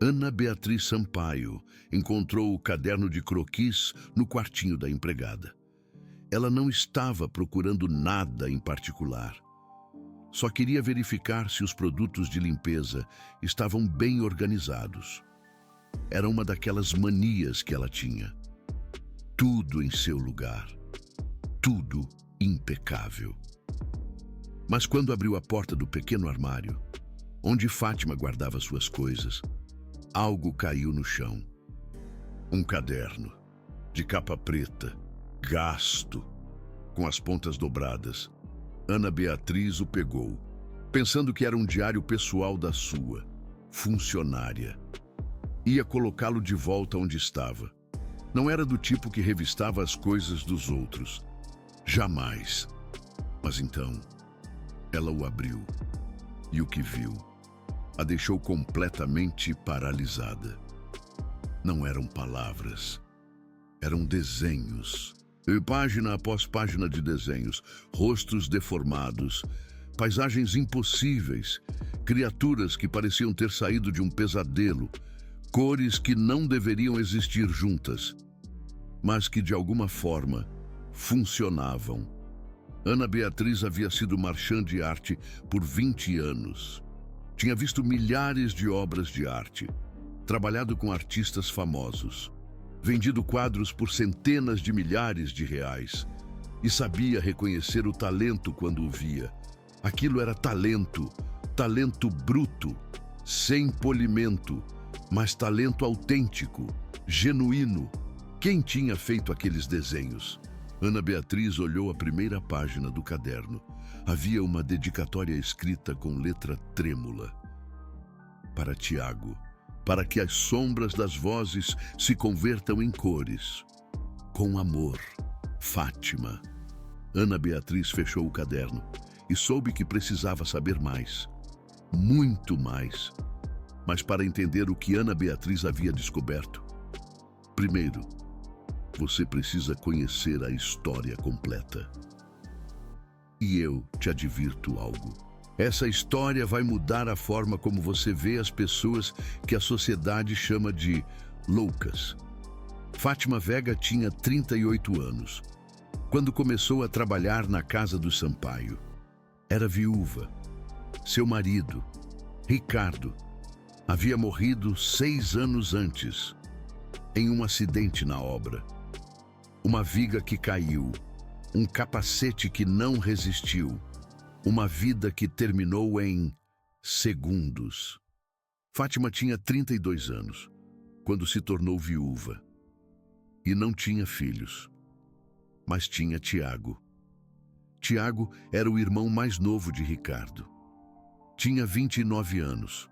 Ana Beatriz Sampaio encontrou o caderno de croquis no quartinho da empregada. Ela não estava procurando nada em particular. Só queria verificar se os produtos de limpeza estavam bem organizados. Era uma daquelas manias que ela tinha. Tudo em seu lugar. Tudo impecável. Mas quando abriu a porta do pequeno armário, onde Fátima guardava suas coisas, algo caiu no chão. Um caderno, de capa preta, gasto, com as pontas dobradas. Ana Beatriz o pegou, pensando que era um diário pessoal da sua, funcionária. Ia colocá-lo de volta onde estava. Não era do tipo que revistava as coisas dos outros. Jamais. Mas então, ela o abriu. E o que viu a deixou completamente paralisada. Não eram palavras. Eram desenhos. E página após página de desenhos, rostos deformados, paisagens impossíveis, criaturas que pareciam ter saído de um pesadelo, cores que não deveriam existir juntas, mas que de alguma forma funcionavam. Ana Beatriz havia sido marchand de arte por 20 anos. Tinha visto milhares de obras de arte, trabalhado com artistas famosos, vendido quadros por centenas de milhares de reais e sabia reconhecer o talento quando o via. Aquilo era talento, talento bruto, sem polimento, mas talento autêntico, genuíno. Quem tinha feito aqueles desenhos? Ana Beatriz olhou a primeira página do caderno. Havia uma dedicatória escrita com letra trêmula. Para Tiago, para que as sombras das vozes se convertam em cores. Com amor, Fátima. Ana Beatriz fechou o caderno e soube que precisava saber mais. Muito mais. Mas para entender o que Ana Beatriz havia descoberto, primeiro, você precisa conhecer a história completa. E eu te advirto algo. Essa história vai mudar a forma como você vê as pessoas que a sociedade chama de loucas. Fátima Vega tinha 38 anos, quando começou a trabalhar na casa do Sampaio. Era viúva. Seu marido, Ricardo, havia morrido 6 anos antes, em um acidente na obra. Uma viga que caiu, um capacete que não resistiu, uma vida que terminou em segundos. Fátima tinha 32 anos, quando se tornou viúva. E não tinha filhos, mas tinha Tiago. Tiago era o irmão mais novo de Ricardo. Tinha 29 anos,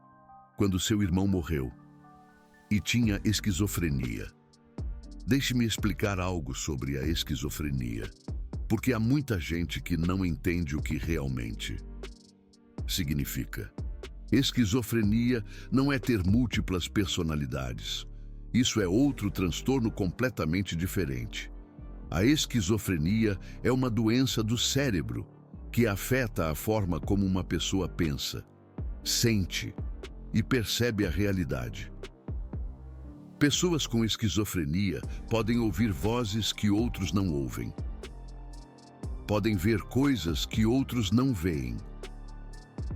quando seu irmão morreu, e tinha esquizofrenia. Deixe-me explicar algo sobre a esquizofrenia, porque há muita gente que não entende o que realmente significa. Esquizofrenia não é ter múltiplas personalidades. Isso é outro transtorno completamente diferente. A esquizofrenia é uma doença do cérebro que afeta a forma como uma pessoa pensa, sente e percebe a realidade. Pessoas com esquizofrenia podem ouvir vozes que outros não ouvem. Podem ver coisas que outros não veem.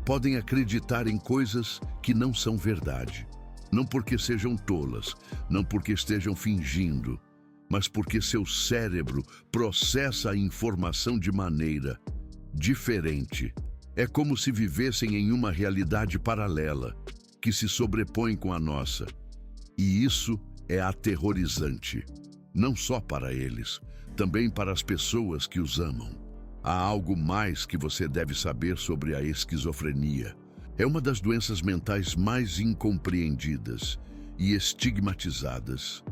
Podem acreditar em coisas que não são verdade. Não porque sejam tolas, não porque estejam fingindo, mas porque seu cérebro processa a informação de maneira diferente. É como se vivessem em uma realidade paralela, que se sobrepõe com a nossa. E isso é aterrorizante, não só para eles, também para as pessoas que os amam. Há algo mais que você deve saber sobre a esquizofrenia. É uma das doenças mentais mais incompreendidas e estigmatizadas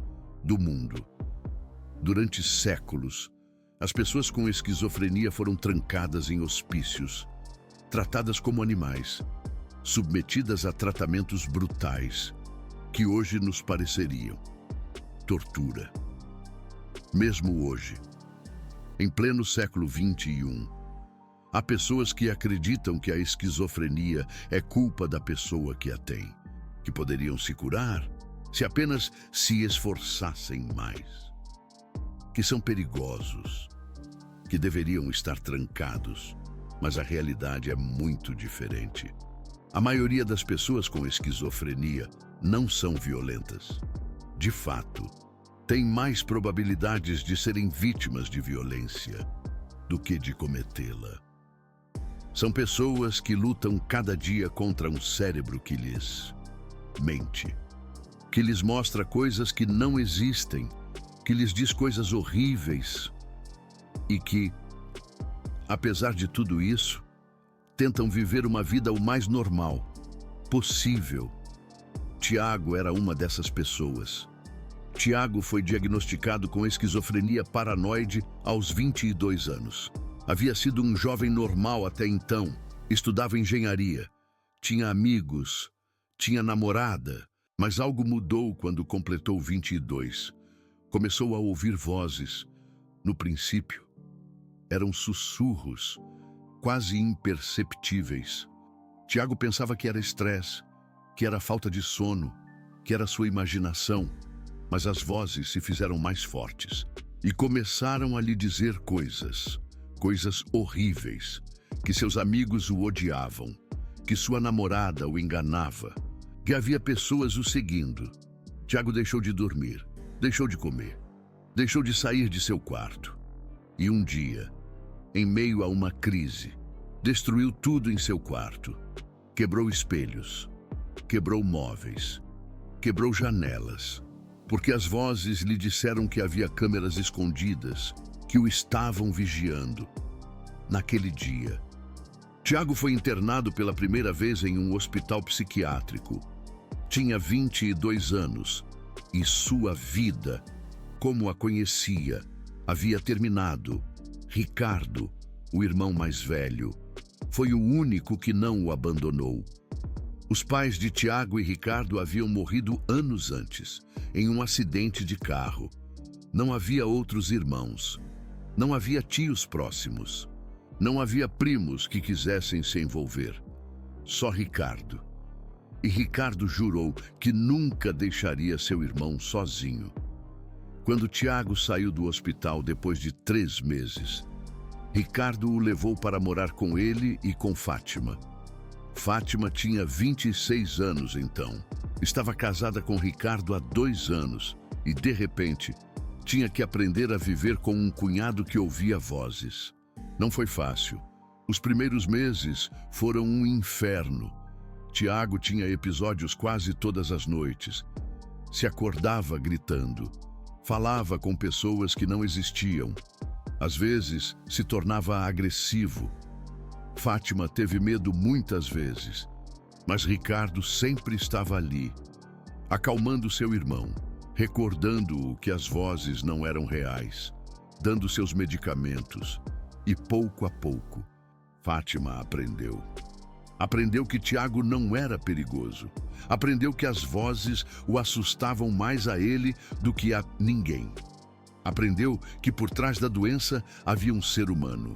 do mundo. Durante séculos, as pessoas com esquizofrenia foram trancadas em hospícios, tratadas como animais, submetidas a tratamentos brutais, que hoje nos pareceriam tortura. Mesmo hoje, em pleno século XXI, há pessoas que acreditam que a esquizofrenia é culpa da pessoa que a tem. que poderiam se curar se apenas se esforçassem mais, que são perigosos, que deveriam estar trancados, mas a realidade é muito diferente. A maioria das pessoas com esquizofrenia não são violentas. De fato, têm mais probabilidades de serem vítimas de violência do que de cometê-la. São pessoas que lutam cada dia contra um cérebro que lhes mente, que lhes mostra coisas que não existem, que lhes diz coisas horríveis e que, apesar de tudo isso, tentam viver uma vida o mais normal possível. Tiago era uma dessas pessoas. Tiago foi diagnosticado com esquizofrenia paranoide aos 22 anos. Havia sido um jovem normal até então, estudava engenharia, tinha amigos, tinha namorada, mas algo mudou quando completou 22. Começou a ouvir vozes. No princípio, eram sussurros, quase imperceptíveis. Tiago pensava que era estresse, que era falta de sono, que era sua imaginação, mas as vozes se fizeram mais fortes e começaram a lhe dizer coisas horríveis, que seus amigos o odiavam, que sua namorada o enganava, que havia pessoas o seguindo. Tiago deixou de dormir, deixou de comer, deixou de sair de seu quarto. E um dia, em meio a uma crise, destruiu tudo em seu quarto. Quebrou espelhos, quebrou móveis, quebrou janelas, porque as vozes lhe disseram que havia câmeras escondidas que o estavam vigiando. Naquele dia, Tiago foi internado pela primeira vez em um hospital psiquiátrico. Tinha 22 anos e sua vida, como a conhecia, havia terminado. Ricardo, o irmão mais velho, foi o único que não o abandonou. Os pais de Tiago e Ricardo haviam morrido anos antes, em um acidente de carro. Não havia outros irmãos. Não havia tios próximos. Não havia primos que quisessem se envolver. Só Ricardo. E Ricardo jurou que nunca deixaria seu irmão sozinho. Quando Tiago saiu do hospital depois de 3 meses, Ricardo o levou para morar com ele e com Fátima. Fátima tinha 26 anos então. Estava casada com Ricardo há 2 anos e, de repente, tinha que aprender a viver com um cunhado que ouvia vozes. Não foi fácil. Os primeiros meses foram um inferno. Tiago tinha episódios quase todas as noites. Se acordava gritando. Falava com pessoas que não existiam. Às vezes, se tornava agressivo. Fátima teve medo muitas vezes, mas Ricardo sempre estava ali, acalmando seu irmão, recordando-o que as vozes não eram reais, dando seus medicamentos. E pouco a pouco, Fátima aprendeu. Aprendeu que Tiago não era perigoso. Aprendeu que as vozes o assustavam mais a ele do que a ninguém. Aprendeu que por trás da doença havia um ser humano.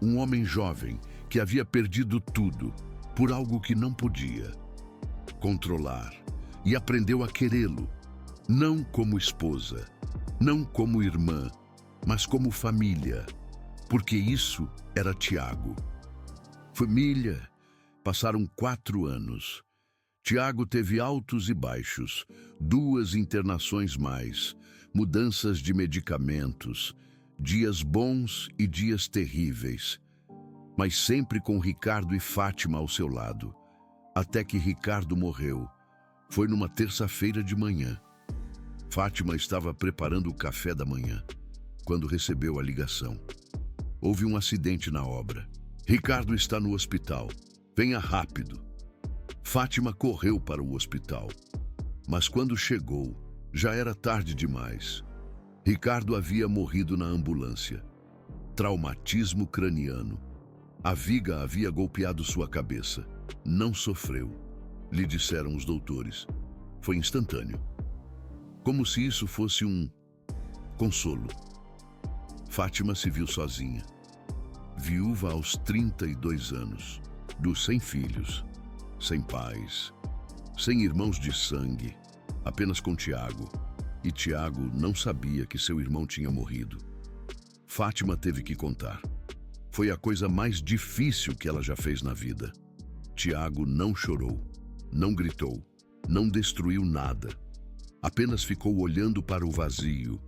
Um homem jovem que havia perdido tudo por algo que não podia controlar. E aprendeu a querê-lo, não como esposa, não como irmã, mas como família. Porque isso era Tiago. Família. Passaram 4 anos. Tiago teve altos e baixos, 2 internações mais, mudanças de medicamentos, dias bons e dias terríveis, mas sempre com Ricardo e Fátima ao seu lado, até que Ricardo morreu. Foi numa terça-feira de manhã. Fátima estava preparando o café da manhã, quando recebeu a ligação. Houve um acidente na obra. Ricardo está no hospital. Venha rápido. Fátima correu para o hospital, mas quando chegou, já era tarde demais. Ricardo havia morrido na ambulância. Traumatismo craniano. A viga havia golpeado sua cabeça. Não sofreu, lhe disseram os doutores. Foi instantâneo. Como se isso fosse um consolo. Fátima se viu sozinha. Viúva aos 32 anos. Sem filhos, sem pais, sem irmãos de sangue, apenas com Tiago. E Tiago não sabia que seu irmão tinha morrido. Fátima teve que contar. Foi a coisa mais difícil que ela já fez na vida. Tiago não chorou, não gritou, não destruiu nada. Apenas ficou olhando para o vazio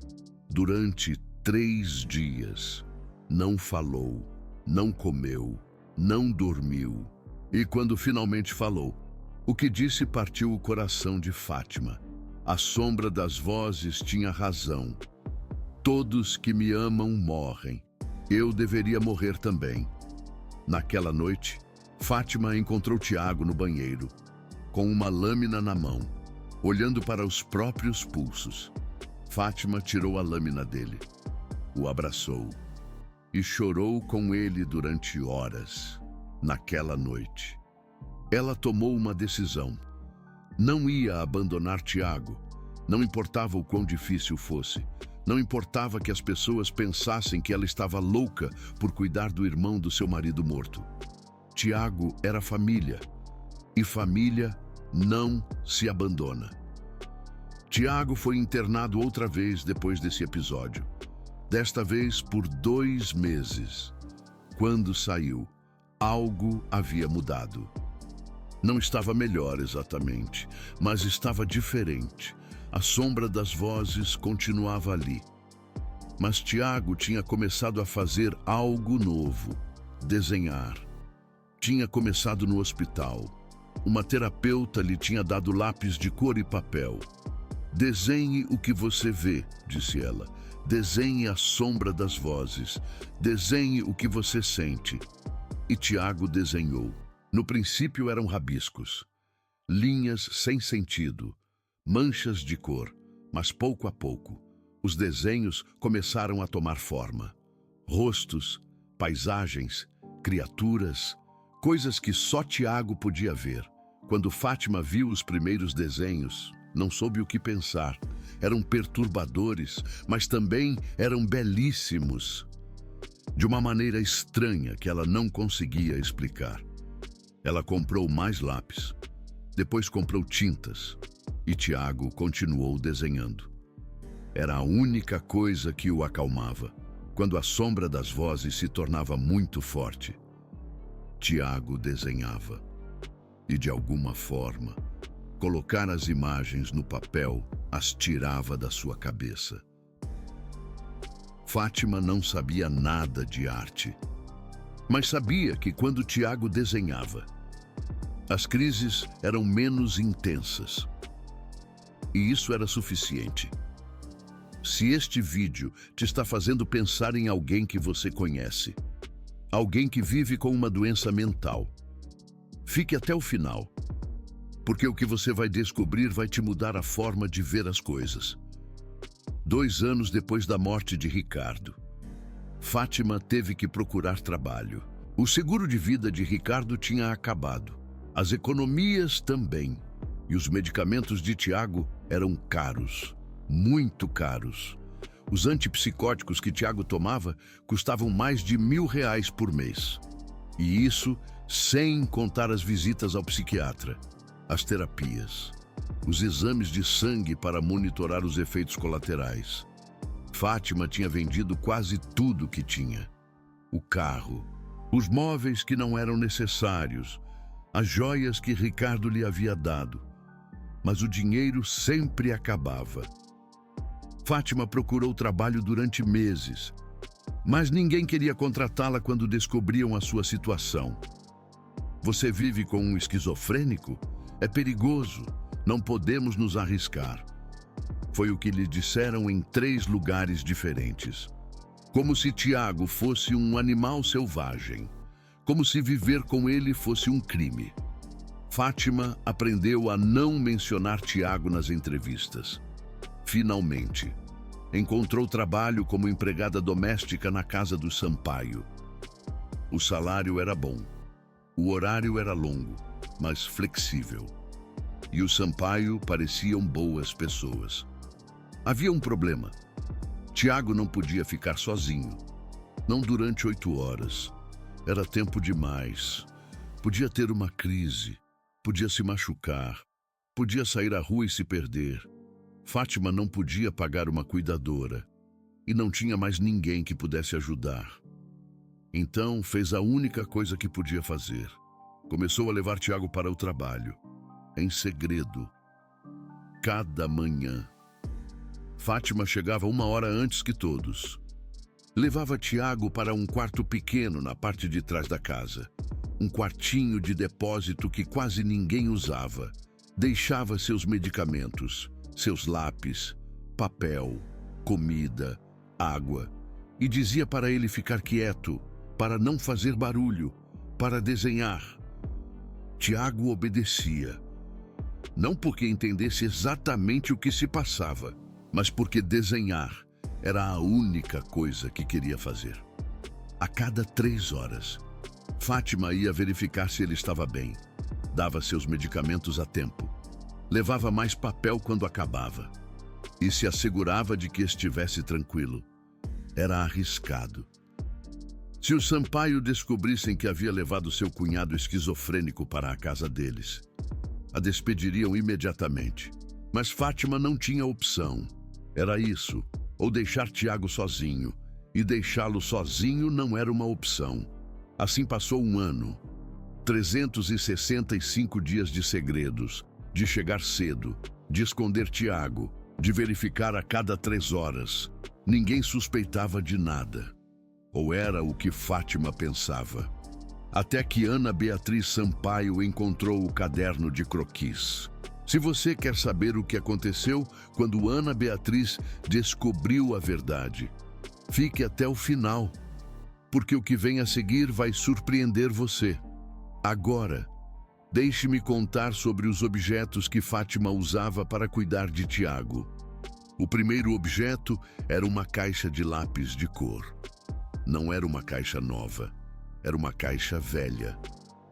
durante 3 dias. Não falou, não comeu, não dormiu. E quando finalmente falou, o que disse partiu o coração de Fátima. A sombra das vozes tinha razão. Todos que me amam morrem. Eu deveria morrer também. Naquela noite, Fátima encontrou Tiago no banheiro, com uma lâmina na mão, olhando para os próprios pulsos. Fátima tirou a lâmina dele, o abraçou e chorou com ele durante horas. Naquela noite, ela tomou uma decisão. Não ia abandonar Tiago. Não importava o quão difícil fosse. Não importava que as pessoas pensassem que ela estava louca por cuidar do irmão do seu marido morto. Tiago era família. E família não se abandona. Tiago foi internado outra vez depois desse episódio. Desta vez por 2 meses. Quando saiu, algo havia mudado. Não estava melhor exatamente, mas estava diferente. A sombra das vozes continuava ali. Mas Tiago tinha começado a fazer algo novo, desenhar. Tinha começado no hospital. Uma terapeuta lhe tinha dado lápis de cor e papel. Desenhe o que você vê, disse ela. Desenhe a sombra das vozes. Desenhe o que você sente. E Tiago desenhou. No princípio eram rabiscos, linhas sem sentido, manchas de cor, mas pouco a pouco, os desenhos começaram a tomar forma. Rostos, paisagens, criaturas, coisas que só Tiago podia ver. Quando Fátima viu os primeiros desenhos, não soube o que pensar. Eram perturbadores, mas também eram belíssimos. De uma maneira estranha que ela não conseguia explicar. Ela comprou mais lápis, depois comprou tintas, e Tiago continuou desenhando. Era a única coisa que o acalmava, quando a sombra das vozes se tornava muito forte. Tiago desenhava, e de alguma forma, colocar as imagens no papel as tirava da sua cabeça. Fátima não sabia nada de arte, mas sabia que quando Tiago desenhava, as crises eram menos intensas. E isso era suficiente. Se este vídeo te está fazendo pensar em alguém que você conhece, alguém que vive com uma doença mental, fique até o final, porque o que você vai descobrir vai te mudar a forma de ver as coisas. 2 anos depois da morte de Ricardo, Fátima teve que procurar trabalho. O seguro de vida de Ricardo tinha acabado. As economias também. E os medicamentos de Tiago eram caros, muito caros. Os antipsicóticos que Tiago tomava custavam mais de R$1.000 por mês. E isso sem contar as visitas ao psiquiatra, as terapias, os exames de sangue para monitorar os efeitos colaterais. Fátima tinha vendido quase tudo que tinha. O carro, os móveis que não eram necessários, as joias que Ricardo lhe havia dado. Mas o dinheiro sempre acabava. Fátima procurou trabalho durante meses, mas ninguém queria contratá-la quando descobriam a sua situação. Você vive com um esquizofrênico? É perigoso, não podemos nos arriscar. Foi o que lhe disseram em 3 lugares diferentes. Como se Tiago fosse um animal selvagem. Como se viver com ele fosse um crime. Fátima aprendeu a não mencionar Tiago nas entrevistas. Finalmente, encontrou trabalho como empregada doméstica na casa do Sampaio. O salário era bom. O horário era longo, mas flexível. E o Sampaio pareciam boas pessoas. Havia um problema. Tiago não podia ficar sozinho. Não durante 8 horas. Era tempo demais. Podia ter uma crise. Podia se machucar. podia sair à rua e se perder. Fátima não podia pagar uma cuidadora e não tinha mais ninguém que pudesse ajudar. Então fez a única coisa que podia fazer. Começou a levar Tiago para o trabalho, em segredo, cada manhã. Fátima chegava 1 hora antes que todos. Levava Tiago para um quarto pequeno na parte de trás da casa. Um quartinho de depósito que quase ninguém usava. Deixava seus medicamentos, seus lápis, papel, comida, água. E dizia para ele ficar quieto, para não fazer barulho, para desenhar. Tiago obedecia. Não porque entendesse exatamente o que se passava, mas porque desenhar era a única coisa que queria fazer. A cada 3 horas, Fátima ia verificar se ele estava bem. Dava seus medicamentos a tempo. Levava mais papel quando acabava. E se assegurava de que estivesse tranquilo. Era arriscado. Se os Sampaio descobrissem que havia levado seu cunhado esquizofrênico para a casa deles, a despediriam imediatamente. Mas Fátima não tinha opção. Era isso, ou deixar Tiago sozinho. E deixá-lo sozinho não era uma opção. Assim passou 1 ano. 365 dias de segredos, de chegar cedo, de esconder Tiago, de verificar a cada 3 horas. Ninguém suspeitava de nada. Ou era o que Fátima pensava. Até que Ana Beatriz Sampaio encontrou o caderno de croquis. Se você quer saber o que aconteceu quando Ana Beatriz descobriu a verdade, fique até o final, porque o que vem a seguir vai surpreender você. Agora, deixe-me contar sobre os objetos que Fátima usava para cuidar de Tiago. O primeiro objeto era uma caixa de lápis de cor. Não era uma caixa nova, era uma caixa velha,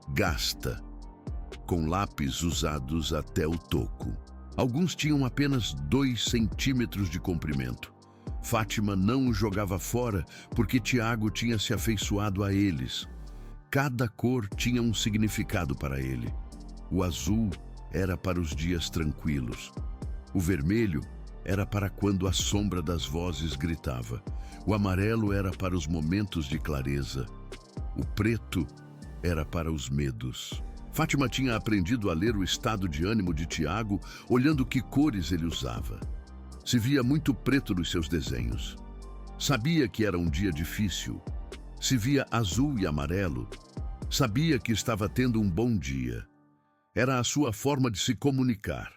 gasta, com lápis usados até o toco. Alguns tinham apenas 2 centímetros de comprimento. Fátima não os jogava fora porque Tiago tinha se afeiçoado a eles. Cada cor tinha um significado para ele. O azul era para os dias tranquilos. O vermelho era para quando a sombra das vozes gritava. O amarelo era para os momentos de clareza. O preto era para os medos. Fátima tinha aprendido a ler o estado de ânimo de Tiago, olhando que cores ele usava. Se via muito preto nos seus desenhos. Sabia que era um dia difícil. Se via azul e amarelo, sabia que estava tendo um bom dia. Era a sua forma de se comunicar,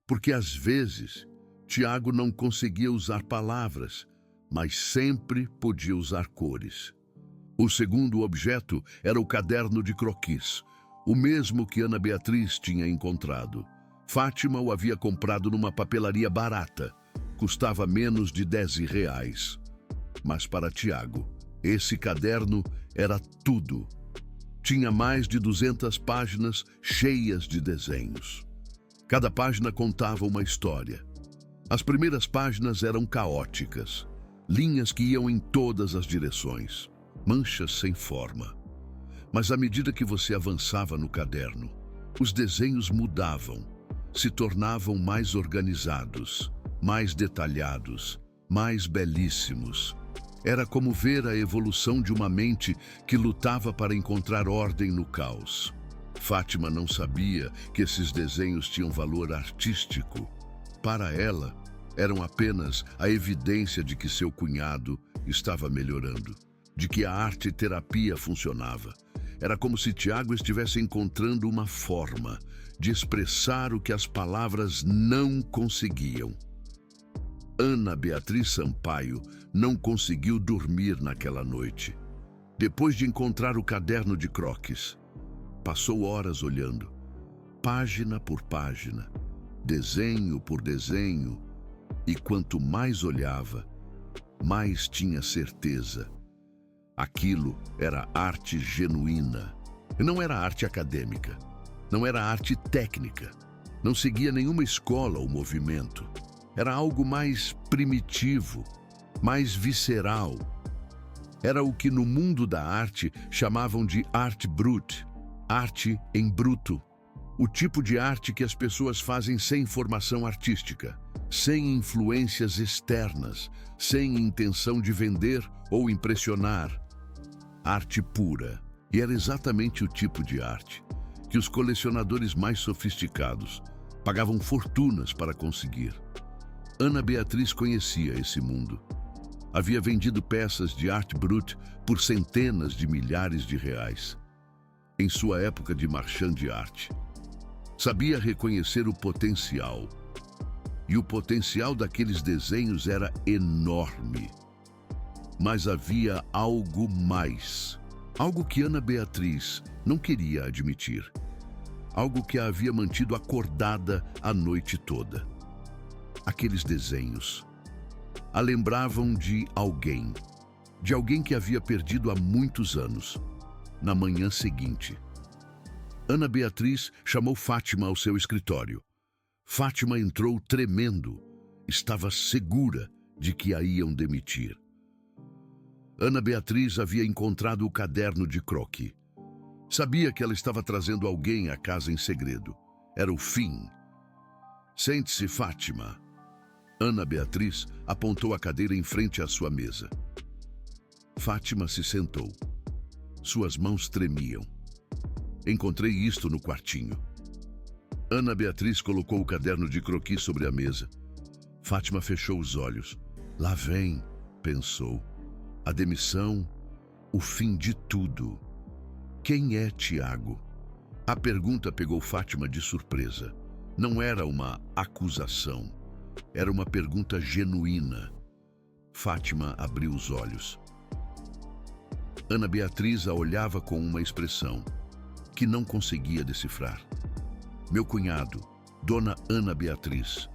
porque às vezes Tiago não conseguia usar palavras, mas sempre podia usar cores. O segundo objeto era o caderno de croquis, o mesmo que Ana Beatriz tinha encontrado. Fátima o havia comprado numa papelaria barata. Custava menos de R$10. Mas para Tiago, esse caderno era tudo. Tinha mais de 200 páginas cheias de desenhos. Cada página contava uma história. As primeiras páginas eram caóticas, linhas que iam em todas as direções, manchas sem forma. Mas à medida que você avançava no caderno, os desenhos mudavam, se tornavam mais organizados, mais detalhados, mais belíssimos. Era como ver a evolução de uma mente que lutava para encontrar ordem no caos. Fátima não sabia que esses desenhos tinham valor artístico. Para ela, eram apenas a evidência de que seu cunhado estava melhorando, de que a arte-terapia funcionava. Era como se Tiago estivesse encontrando uma forma de expressar o que as palavras não conseguiam. Ana Beatriz Sampaio não conseguiu dormir naquela noite. Depois de encontrar o caderno de croquis, passou horas olhando, página por página, desenho por desenho, e quanto mais olhava, mais tinha certeza. Aquilo era arte genuína. Não era arte acadêmica, não era arte técnica, não seguia nenhuma escola ou movimento. Era algo mais primitivo, mais visceral. Era o que no mundo da arte chamavam de arte brute, arte em bruto. O tipo de arte que as pessoas fazem sem formação artística, sem influências externas, sem intenção de vender ou impressionar. Arte pura. E era exatamente o tipo de arte que os colecionadores mais sofisticados pagavam fortunas para conseguir. Ana Beatriz conhecia esse mundo. Havia vendido peças de arte brute por centenas de milhares de reais. Em sua época de marchand de arte, sabia reconhecer o potencial. E o potencial daqueles desenhos era enorme. Mas havia algo mais. Algo que Ana Beatriz não queria admitir. Algo que a havia mantido acordada a noite toda. Aqueles desenhos a lembravam de alguém que havia perdido há muitos anos. Na manhã seguinte, Ana Beatriz chamou Fátima ao seu escritório. Fátima entrou tremendo. Estava segura de que a iam demitir. Ana Beatriz havia encontrado o caderno de croquis. Sabia que ela estava trazendo alguém à casa em segredo. Era o fim. Sente-se, Fátima. Ana Beatriz apontou a cadeira em frente à sua mesa. Fátima se sentou. Suas mãos tremiam. Encontrei isto no quartinho. Ana Beatriz colocou o caderno de croquis sobre a mesa. Fátima fechou os olhos. Lá vem, pensou. A demissão, o fim de tudo. Quem é Tiago? A pergunta pegou Fátima de surpresa. Não era uma acusação. Era uma pergunta genuína. Fátima abriu os olhos. Ana Beatriz a olhava com uma expressão que não conseguia decifrar. Meu cunhado, Dona Ana Beatriz,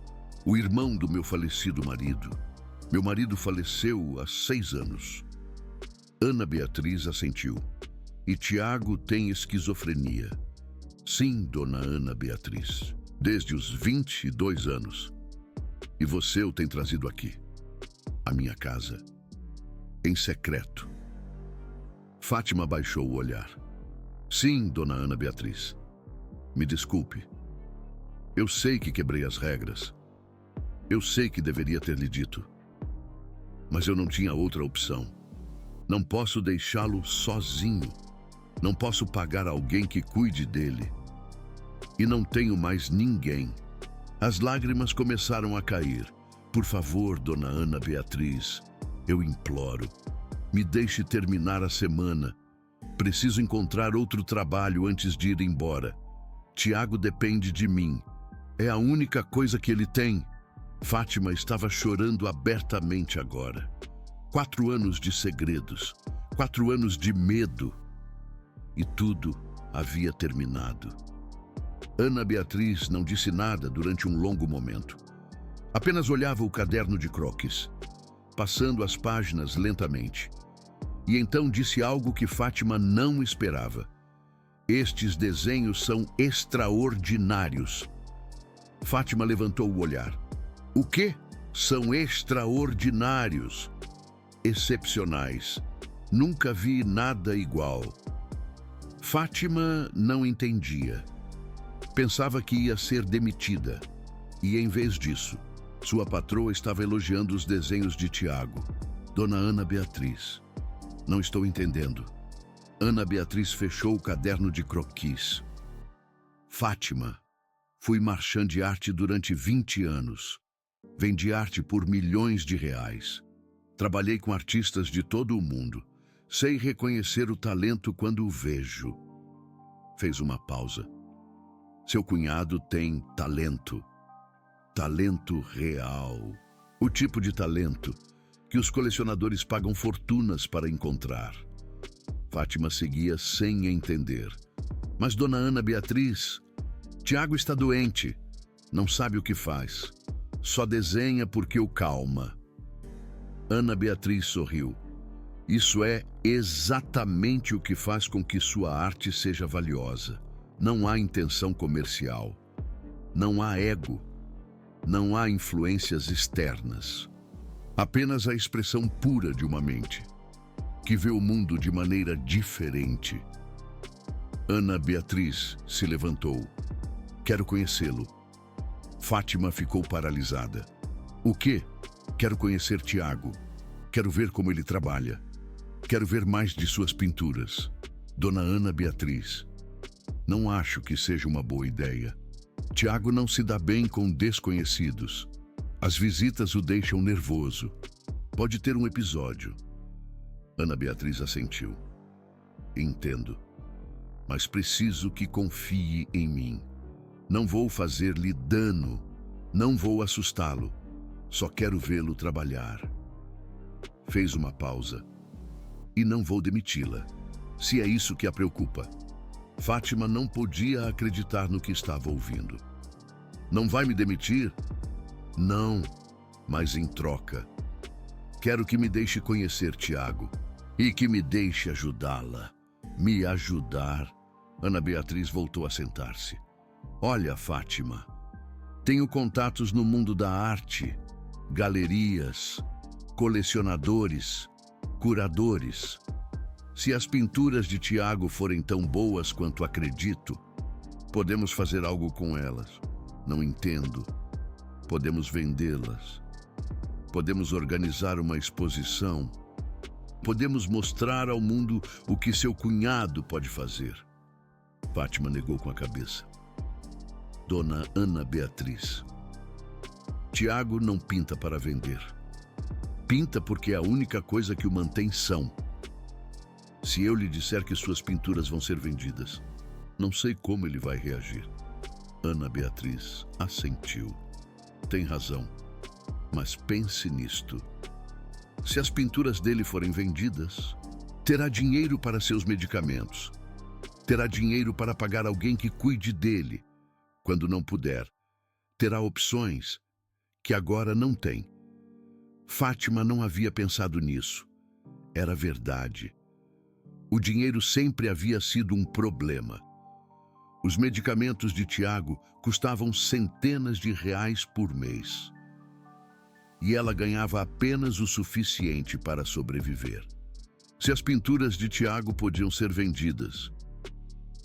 o irmão do meu falecido marido. Meu marido faleceu há 6 anos. Ana Beatriz assentiu. E Tiago tem esquizofrenia. Sim, Dona Ana Beatriz, desde os 22 anos. E você o tem trazido aqui, à minha casa, em secreto. Fátima baixou o olhar. Sim, Dona Ana Beatriz. Me desculpe. Eu sei que quebrei as regras. Eu sei que deveria ter lhe dito. Mas eu não tinha outra opção. Não posso deixá-lo sozinho. Não posso pagar alguém que cuide dele. E não tenho mais ninguém. As lágrimas começaram a cair. Por favor, Dona Ana Beatriz, eu imploro. Me deixe terminar a semana. Preciso encontrar outro trabalho antes de ir embora. Tiago depende de mim. É a única coisa que ele tem. Fátima estava chorando abertamente agora. 4 anos de segredos, 4 anos de medo. E tudo havia terminado. Ana Beatriz não disse nada durante um longo momento. Apenas olhava o caderno de croquis, passando as páginas lentamente. E então disse algo que Fátima não esperava. Estes desenhos são extraordinários. Fátima levantou o olhar. O quê? São extraordinários. Excepcionais. Nunca vi nada igual. Fátima não entendia. Pensava que ia ser demitida. E em vez disso, sua patroa estava elogiando os desenhos de Tiago. Dona Ana Beatriz. Não estou entendendo. Ana Beatriz fechou o caderno de croquis. Fátima. Fui marchand de arte durante 20 anos. Vendi arte por milhões de reais. Trabalhei com artistas de todo o mundo. Sei reconhecer o talento quando o vejo. Fez uma pausa. Seu cunhado tem talento. Talento real. O tipo de talento que os colecionadores pagam fortunas para encontrar. Fátima seguia sem entender. Mas Dona Ana Beatriz, Tiago está doente. Não sabe o que faz. Só desenha porque o calma. Ana Beatriz sorriu. Isso é exatamente o que faz com que sua arte seja valiosa. Não há intenção comercial. Não há ego. Não há influências externas. Apenas a expressão pura de uma mente, que vê o mundo de maneira diferente. Ana Beatriz se levantou. Quero conhecê-lo. Fátima ficou paralisada. O quê? Quero conhecer Tiago. Quero ver como ele trabalha. Quero ver mais de suas pinturas. Dona Ana Beatriz. Não acho que seja uma boa ideia. Tiago não se dá bem com desconhecidos. As visitas o deixam nervoso. Pode ter um episódio. Ana Beatriz assentiu. Entendo. Mas preciso que confie em mim. Não vou fazer-lhe dano. Não vou assustá-lo. Só quero vê-lo trabalhar. Fez uma pausa. E não vou demiti-la, se é isso que a preocupa. Fátima não podia acreditar no que estava ouvindo. Não vai me demitir? Não, mas em troca. Quero que me deixe conhecer Tiago e que me deixe ajudá-la. Me ajudar? Ana Beatriz voltou a sentar-se. Olha, Fátima, tenho contatos no mundo da arte, galerias, colecionadores, curadores. Se as pinturas de Tiago forem tão boas quanto acredito, podemos fazer algo com elas. Não entendo. Podemos vendê-las. Podemos organizar uma exposição. Podemos mostrar ao mundo o que seu cunhado pode fazer. Fátima negou com a cabeça. Dona Ana Beatriz. Tiago não pinta para vender. Pinta porque é a única coisa que o mantém são. Se eu lhe disser que suas pinturas vão ser vendidas, não sei como ele vai reagir. Ana Beatriz assentiu. Tem razão, mas pense nisto. Se as pinturas dele forem vendidas, terá dinheiro para seus medicamentos. Terá dinheiro para pagar alguém que cuide dele. Quando não puder, terá opções que agora não tem. Fátima não havia pensado nisso. Era verdade. O dinheiro sempre havia sido um problema. Os medicamentos de Tiago custavam centenas de reais por mês. E ela ganhava apenas o suficiente para sobreviver. Se as pinturas de Tiago podiam ser vendidas.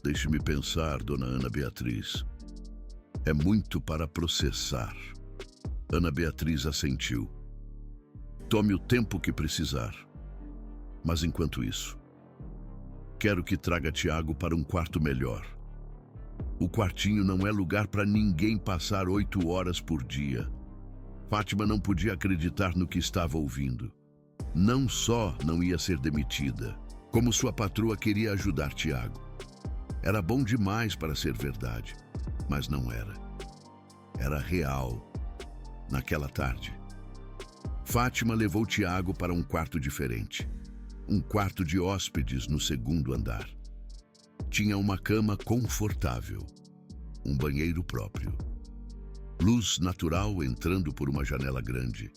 Deixe-me pensar, Dona Ana Beatriz. É muito para processar. Ana Beatriz assentiu. Tome o tempo que precisar. Mas enquanto isso, quero que traga Tiago para um quarto melhor. O quartinho não é lugar para ninguém passar 8 horas por dia. Fátima não podia acreditar no que estava ouvindo. Não só não ia ser demitida, como sua patroa queria ajudar Tiago. Era bom demais para ser verdade, mas não era. Era real. Naquela tarde, Fátima levou Tiago para um quarto diferente. Um quarto de hóspedes no segundo andar. Tinha uma cama confortável, um banheiro próprio, luz natural entrando por uma janela grande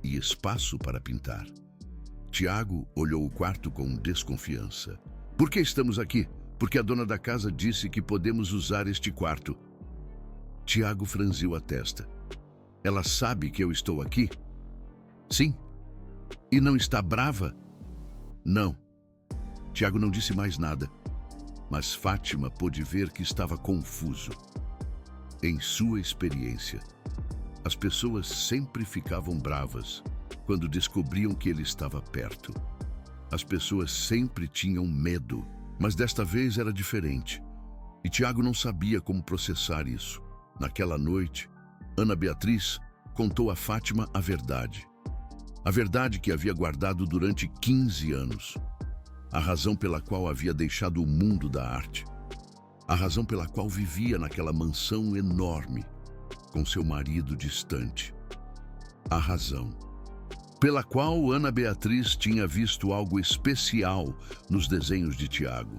e espaço para pintar. Tiago olhou o quarto com desconfiança. Por que estamos aqui? Porque a dona da casa disse que podemos usar este quarto. Tiago franziu a testa. Ela sabe que eu estou aqui? Sim. E não está brava? Não. Tiago não disse mais nada, mas Fátima pôde ver que estava confuso. Em sua experiência, as pessoas sempre ficavam bravas quando descobriam que ele estava perto. As pessoas sempre tinham medo, mas desta vez era diferente. E Tiago não sabia como processar isso. Naquela noite, Ana Beatriz contou a Fátima a verdade. A verdade que havia guardado durante 15 anos. A razão pela qual havia deixado o mundo da arte. A razão pela qual vivia naquela mansão enorme, com seu marido distante. A razão pela qual Ana Beatriz tinha visto algo especial nos desenhos de Tiago.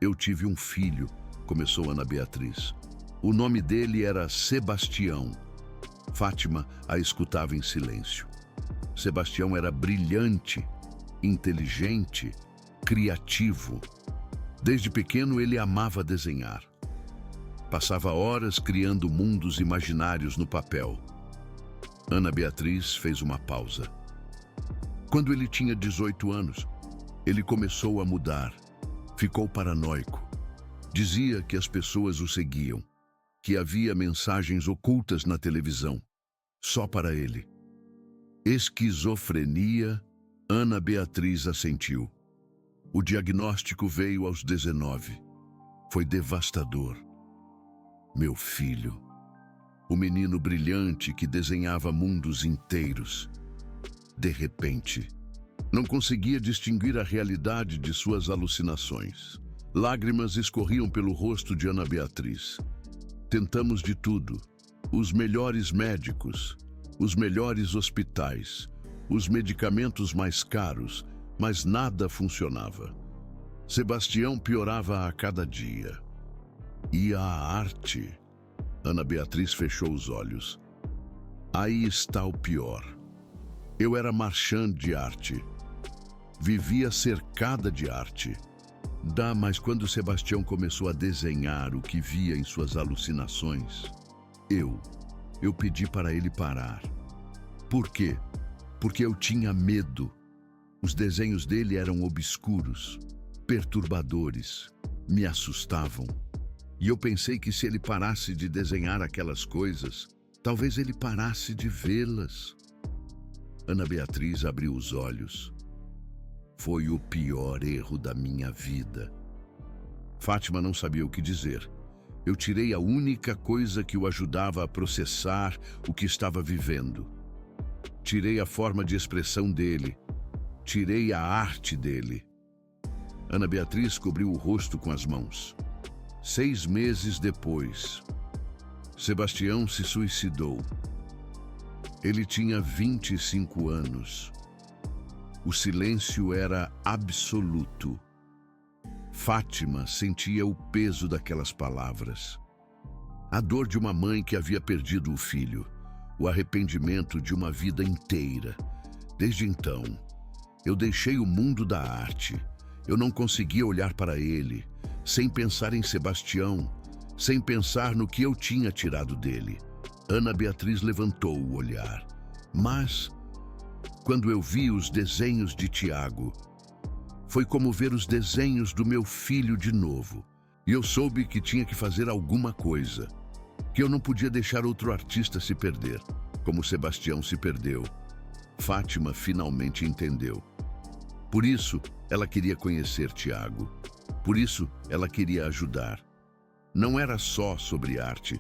Eu tive um filho, começou Ana Beatriz. O nome dele era Sebastião. Fátima a escutava em silêncio. Sebastião era brilhante, inteligente, criativo. Desde pequeno ele amava desenhar. Passava horas criando mundos imaginários no papel. Ana Beatriz fez uma pausa. Quando ele tinha 18 anos, ele começou a mudar. Ficou paranoico. Dizia que as pessoas o seguiam. que havia mensagens ocultas na televisão, só para ele. Esquizofrenia, Ana Beatriz assentiu. O diagnóstico veio aos 19. Foi devastador. Meu filho, o menino brilhante que desenhava mundos inteiros, de repente, não conseguia distinguir a realidade de suas alucinações. Lágrimas escorriam pelo rosto de Ana Beatriz. Tentamos de tudo, os melhores médicos, os melhores hospitais, os medicamentos mais caros, mas nada funcionava. Sebastião piorava a cada dia. E a arte? Ana Beatriz fechou os olhos. Aí está o pior. Eu era marchand de arte. Vivia cercada de arte. Mas quando Sebastião começou a desenhar o que via em suas alucinações, eu pedi para ele parar. Por quê? Porque eu tinha medo. Os desenhos dele eram obscuros, perturbadores, me assustavam. E eu pensei que se ele parasse de desenhar aquelas coisas, talvez ele parasse de vê-las. Ana Beatriz abriu os olhos. Foi o pior erro da minha vida. Fátima não sabia o que dizer. Eu tirei a única coisa que o ajudava a processar o que estava vivendo. Tirei a forma de expressão dele. Tirei a arte dele. Ana Beatriz cobriu o rosto com as mãos. 6 meses depois, Sebastião se suicidou. Ele tinha 25 anos. O silêncio era absoluto. Fátima sentia o peso daquelas palavras. A dor de uma mãe que havia perdido o filho. O arrependimento de uma vida inteira. Desde então, eu deixei o mundo da arte. Eu não conseguia olhar para ele, sem pensar em Sebastião, sem pensar no que eu tinha tirado dele. Ana Beatriz levantou o olhar. Mas, quando eu vi os desenhos de Tiago, foi como ver os desenhos do meu filho de novo. E eu soube que tinha que fazer alguma coisa, que eu não podia deixar outro artista se perder, como Sebastião se perdeu. Fátima finalmente entendeu. Por isso, ela queria conhecer Tiago. Por isso, ela queria ajudar. Não era só sobre arte,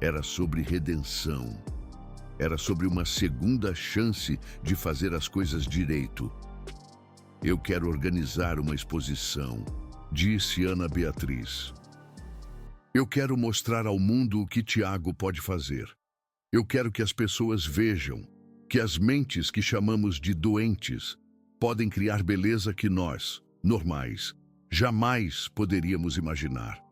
era sobre redenção. Era sobre uma segunda chance de fazer as coisas direito. Eu quero organizar uma exposição, disse Ana Beatriz. Eu quero mostrar ao mundo o que Tiago pode fazer. Eu quero que as pessoas vejam que as mentes que chamamos de doentes podem criar beleza que nós, normais, jamais poderíamos imaginar.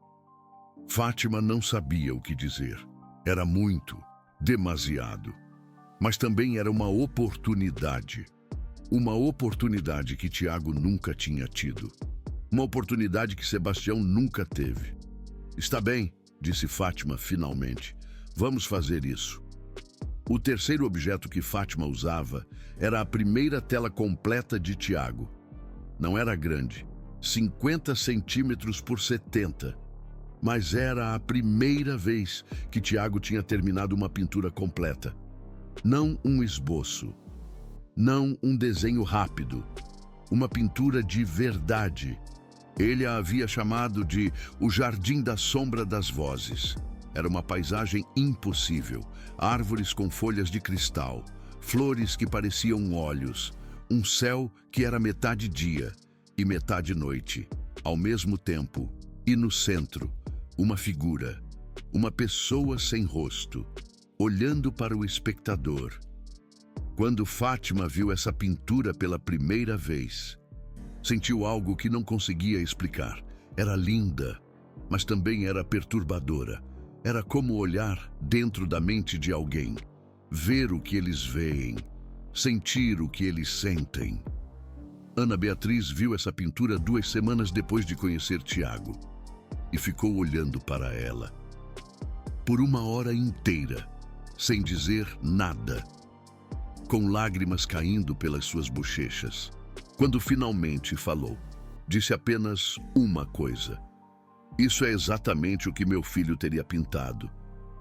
Fátima não sabia o que dizer. Era muito, demasiado. Mas também era uma oportunidade. Uma oportunidade que Tiago nunca tinha tido. Uma oportunidade que Sebastião nunca teve. Está bem, disse Fátima finalmente. Vamos fazer isso. O terceiro objeto que Fátima usava era a primeira tela completa de Tiago. Não era grande, 50 centímetros por 70. Mas era a primeira vez que Tiago tinha terminado uma pintura completa. Não um esboço. Não um desenho rápido. Uma pintura de verdade. Ele a havia chamado de o Jardim da Sombra das Vozes. Era uma paisagem impossível. Árvores com folhas de cristal, flores que pareciam olhos, um céu que era metade dia e metade noite, ao mesmo tempo, e no centro, uma figura, uma pessoa sem rosto, olhando para o espectador. Quando Fátima viu essa pintura pela primeira vez, sentiu algo que não conseguia explicar. Era linda, mas também era perturbadora. Era como olhar dentro da mente de alguém, ver o que eles veem, sentir o que eles sentem. Ana Beatriz viu essa pintura 2 semanas depois de conhecer Tiago e ficou olhando para ela. Por 1 hora inteira, sem dizer nada, com lágrimas caindo pelas suas bochechas. Quando finalmente falou, disse apenas uma coisa. Isso é exatamente o que meu filho teria pintado,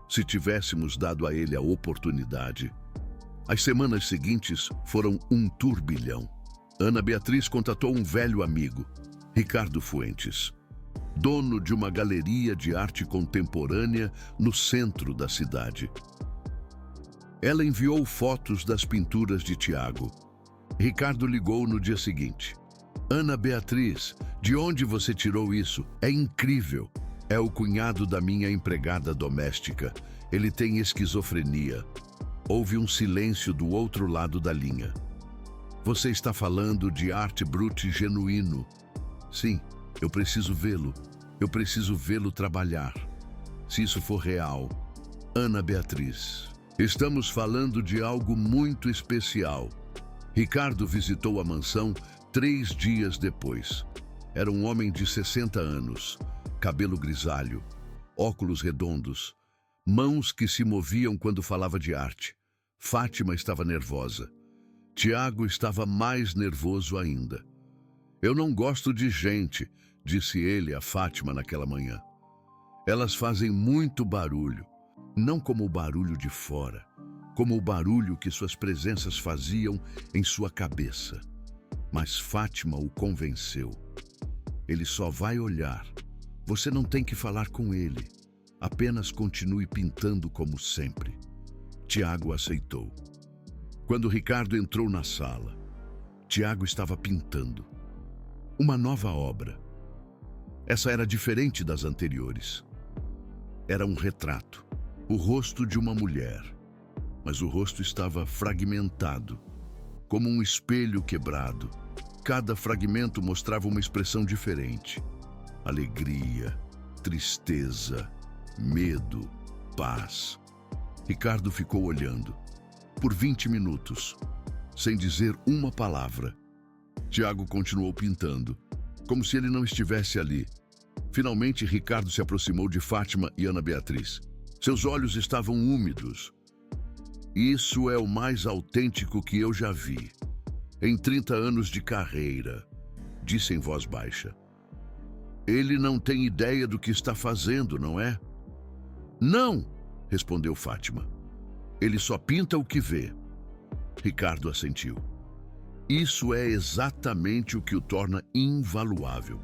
se tivéssemos dado a ele a oportunidade. As semanas seguintes foram um turbilhão. Ana Beatriz contatou um velho amigo, Ricardo Fuentes, dono de uma galeria de arte contemporânea no centro da cidade. Ela enviou fotos das pinturas de Tiago. Ricardo ligou no dia seguinte. Ana Beatriz, de onde você tirou isso? É incrível. É o cunhado da minha empregada doméstica. Ele tem esquizofrenia. Houve um silêncio do outro lado da linha. Você está falando de arte brute genuíno. Sim, eu preciso vê-lo. Eu preciso vê-lo trabalhar. Se isso for real. Ana Beatriz, estamos falando de algo muito especial. Ricardo visitou a mansão 3 dias depois. Era um homem de 60 anos, cabelo grisalho, óculos redondos, mãos que se moviam quando falava de arte. Fátima estava nervosa. Tiago estava mais nervoso ainda. Eu não gosto de gente, disse ele a Fátima naquela manhã. Elas fazem muito barulho, não como o barulho de fora, como o barulho que suas presenças faziam em sua cabeça. Mas Fátima o convenceu. Ele só vai olhar. Você não tem que falar com ele. Apenas continue pintando como sempre. Tiago aceitou. Quando Ricardo entrou na sala, Tiago estava pintando uma nova obra. Essa era diferente das anteriores. Era um retrato, o rosto de uma mulher, mas o rosto estava fragmentado, como um espelho quebrado. Cada fragmento mostrava uma expressão diferente. Alegria, tristeza, medo, paz. Ricardo ficou olhando, por 20 minutos, sem dizer uma palavra. Tiago continuou pintando, como se ele não estivesse ali. Finalmente, Ricardo se aproximou de Fátima e Ana Beatriz. Seus olhos estavam úmidos. Isso é o mais autêntico que eu já vi. Em 30 anos de carreira, disse em voz baixa. Ele não tem ideia do que está fazendo, não é? Não, respondeu Fátima. Ele só pinta o que vê. Ricardo assentiu. Isso é exatamente o que o torna invaluável.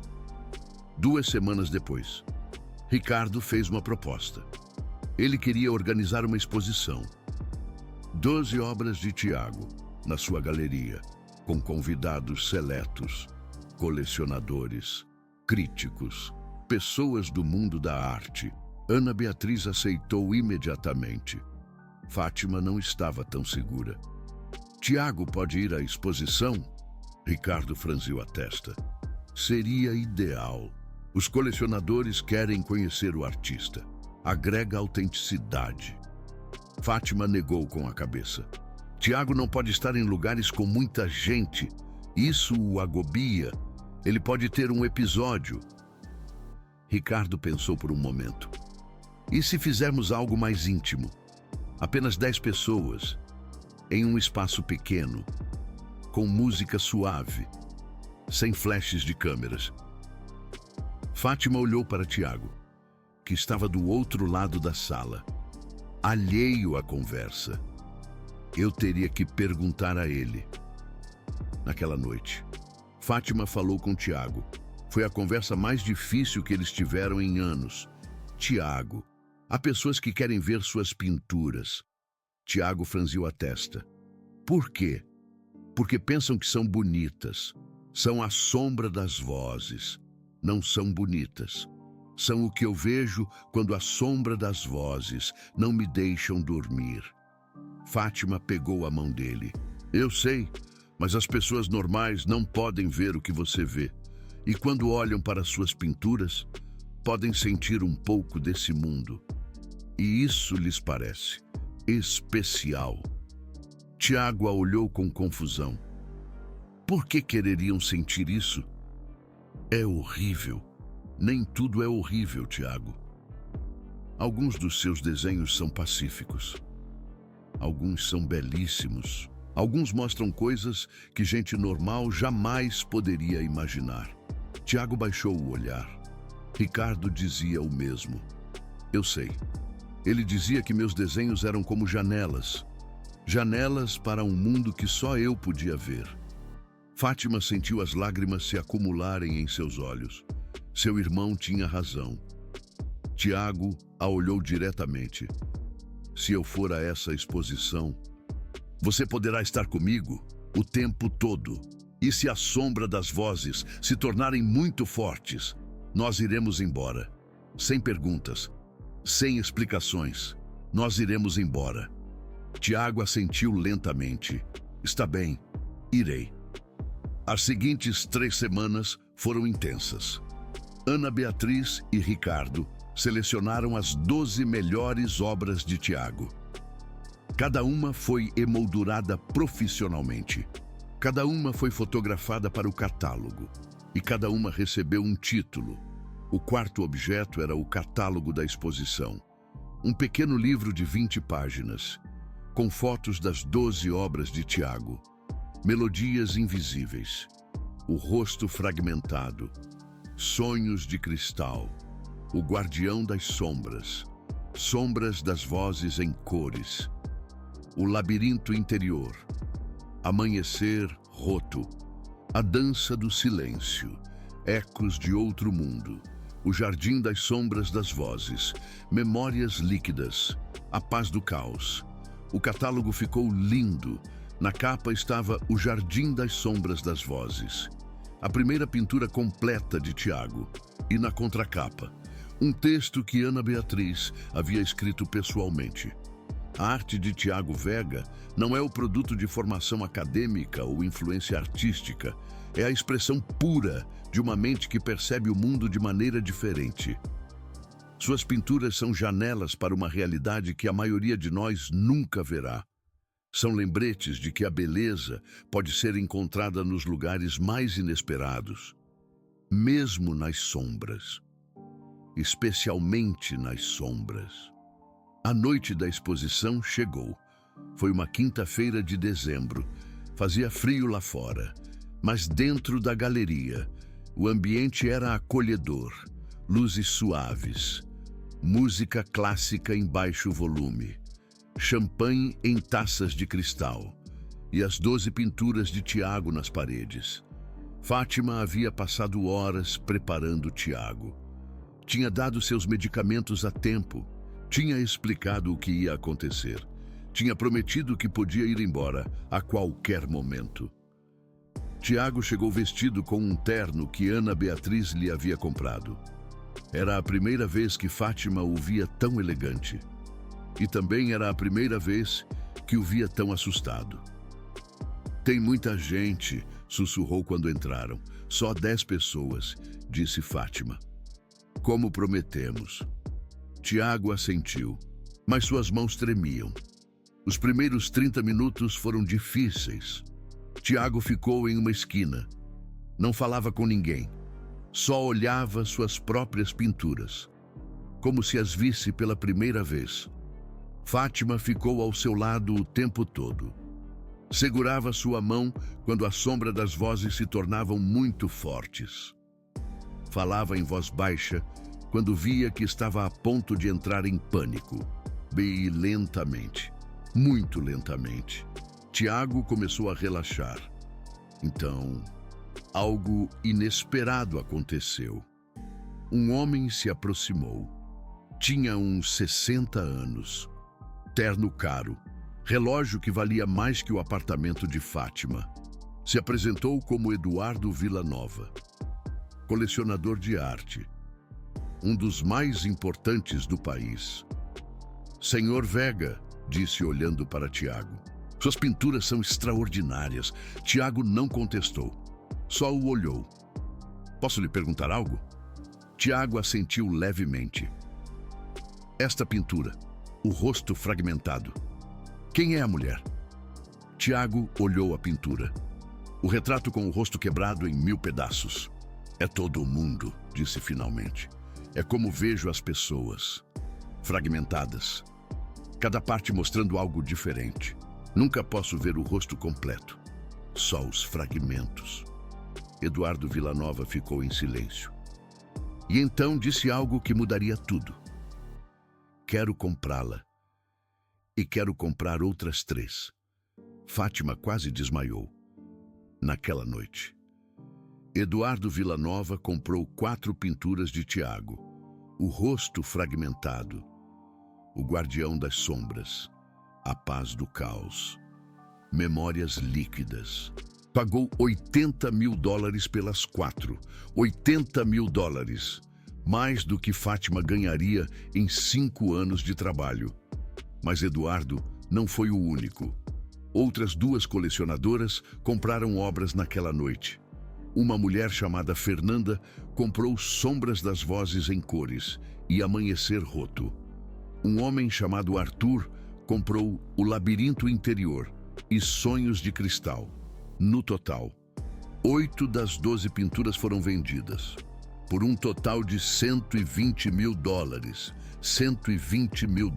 2 semanas depois, Ricardo fez uma proposta. Ele queria organizar uma exposição. 12 obras de Tiago, na sua galeria, com convidados seletos, colecionadores, críticos, pessoas do mundo da arte. Ana Beatriz aceitou imediatamente. Fátima não estava tão segura. Tiago pode ir à exposição? Ricardo franziu a testa. Seria ideal. Os colecionadores querem conhecer o artista. Agrega autenticidade. Fátima negou com a cabeça. Tiago não pode estar em lugares com muita gente. Isso o agobia. Ele pode ter um episódio. Ricardo pensou por um momento. E se fizermos algo mais íntimo? Apenas 10 pessoas, em um espaço pequeno, com música suave, sem flashes de câmeras. Fátima olhou para Tiago, que estava do outro lado da sala, alheio à conversa. Eu teria que perguntar a ele. Naquela noite, Fátima falou com Tiago. Foi a conversa mais difícil que eles tiveram em anos. Tiago, há pessoas que querem ver suas pinturas. Tiago franziu a testa. Por quê? Porque pensam que são bonitas. São a sombra das vozes. Não são bonitas. São o que eu vejo quando a sombra das vozes não me deixam dormir. Fátima pegou a mão dele. Eu sei, mas as pessoas normais não podem ver o que você vê. E quando olham para suas pinturas, podem sentir um pouco desse mundo. E isso lhes parece especial. Tiago a olhou com confusão. Por que quereriam sentir isso? É horrível. Nem tudo é horrível, Tiago. Alguns dos seus desenhos são pacíficos. Alguns são belíssimos. Alguns mostram coisas que gente normal jamais poderia imaginar. Tiago baixou o olhar. Ricardo dizia o mesmo. Eu sei. Ele dizia que meus desenhos eram como janelas. Janelas para um mundo que só eu podia ver. Fátima sentiu as lágrimas se acumularem em seus olhos. Seu irmão tinha razão. Tiago a olhou diretamente. Se eu for a essa exposição, você poderá estar comigo o tempo todo. E se a sombra das vozes se tornarem muito fortes, nós iremos embora. Sem perguntas, sem explicações. Nós iremos embora. Tiago assentiu lentamente. Está bem, irei. As seguintes 3 semanas foram intensas. Ana Beatriz e Ricardo selecionaram as 12 melhores obras de Tiago. Cada uma foi emoldurada profissionalmente. Cada uma foi fotografada para o catálogo. E cada uma recebeu um título. O quarto objeto era o catálogo da exposição. Um pequeno livro de 20 páginas, com fotos das 12 obras de Tiago. Melodias invisíveis, o rosto fragmentado, sonhos de cristal, o guardião das sombras, sombras das vozes em cores, o labirinto interior, amanhecer roto, a dança do silêncio, ecos de outro mundo, o jardim das sombras das vozes, memórias líquidas, a paz do caos. O catálogo ficou lindo. Na capa estava o Jardim das Sombras das Vozes, a primeira pintura completa de Tiago, e na contracapa, um texto que Ana Beatriz havia escrito pessoalmente. A arte de Tiago Vega não é o produto de formação acadêmica ou influência artística, é a expressão pura de uma mente que percebe o mundo de maneira diferente. Suas pinturas são janelas para uma realidade que a maioria de nós nunca verá. São lembretes de que a beleza pode ser encontrada nos lugares mais inesperados, mesmo nas sombras, especialmente nas sombras. A noite da exposição chegou. Foi uma quinta-feira de dezembro. Fazia frio lá fora, mas dentro da galeria, o ambiente era acolhedor, luzes suaves, música clássica em baixo volume, champanhe em taças de cristal e as 12 pinturas de Tiago nas paredes. Fátima havia passado horas preparando Tiago. Tinha dado seus medicamentos a tempo, tinha explicado o que ia acontecer, tinha prometido que podia ir embora a qualquer momento. Tiago chegou vestido com um terno que Ana Beatriz lhe havia comprado. Era a primeira vez que Fátima o via tão elegante. E também era a primeira vez que o via tão assustado. Tem muita gente, sussurrou quando entraram. Só 10 pessoas, disse Fátima. Como prometemos. Tiago assentiu, mas suas mãos tremiam. Os primeiros 30 minutos foram difíceis. Tiago ficou em uma esquina. Não falava com ninguém. Só olhava suas próprias pinturas, como se as visse pela primeira vez. Fátima ficou ao seu lado o tempo todo. Segurava sua mão quando a sombra das vozes se tornavam muito fortes. Falava em voz baixa quando via que estava a ponto de entrar em pânico. Bem lentamente, muito lentamente, Tiago começou a relaxar. Então, algo inesperado aconteceu. Um homem se aproximou. Tinha uns 60 anos. Terno caro, relógio que valia mais que o apartamento de Fátima. Se apresentou como Eduardo Villanova, colecionador de arte, um dos mais importantes do país. Senhor Vega, disse olhando para Tiago. Suas pinturas são extraordinárias. Tiago não contestou, só o olhou. Posso lhe perguntar algo? Tiago assentiu levemente. Esta pintura, o rosto fragmentado. Quem é a mulher? Tiago olhou a pintura. O retrato com o rosto quebrado em 1000 pedaços. É todo o mundo, disse finalmente. É como vejo as pessoas, fragmentadas. Cada parte mostrando algo diferente. Nunca posso ver o rosto completo, só os fragmentos. Eduardo Villanova ficou em silêncio. E então disse algo que mudaria tudo. Quero comprá-la. E quero comprar outras 3. Fátima quase desmaiou. Naquela noite, Eduardo Villanova comprou 4 pinturas de Tiago. O rosto fragmentado, o guardião das sombras, a paz do caos, memórias líquidas. Pagou $80 mil pelas 4. $80 mil. Mais do que Fátima ganharia em 5 anos de trabalho. Mas Eduardo não foi o único. Outras 2 colecionadoras compraram obras naquela noite. Uma mulher chamada Fernanda comprou Sombras das Vozes em Cores e Amanhecer Roto. Um homem chamado Arthur comprou O Labirinto Interior e Sonhos de Cristal. No total, 8 das 12 pinturas foram vendidas, por um total de $120 mil. $120 mil.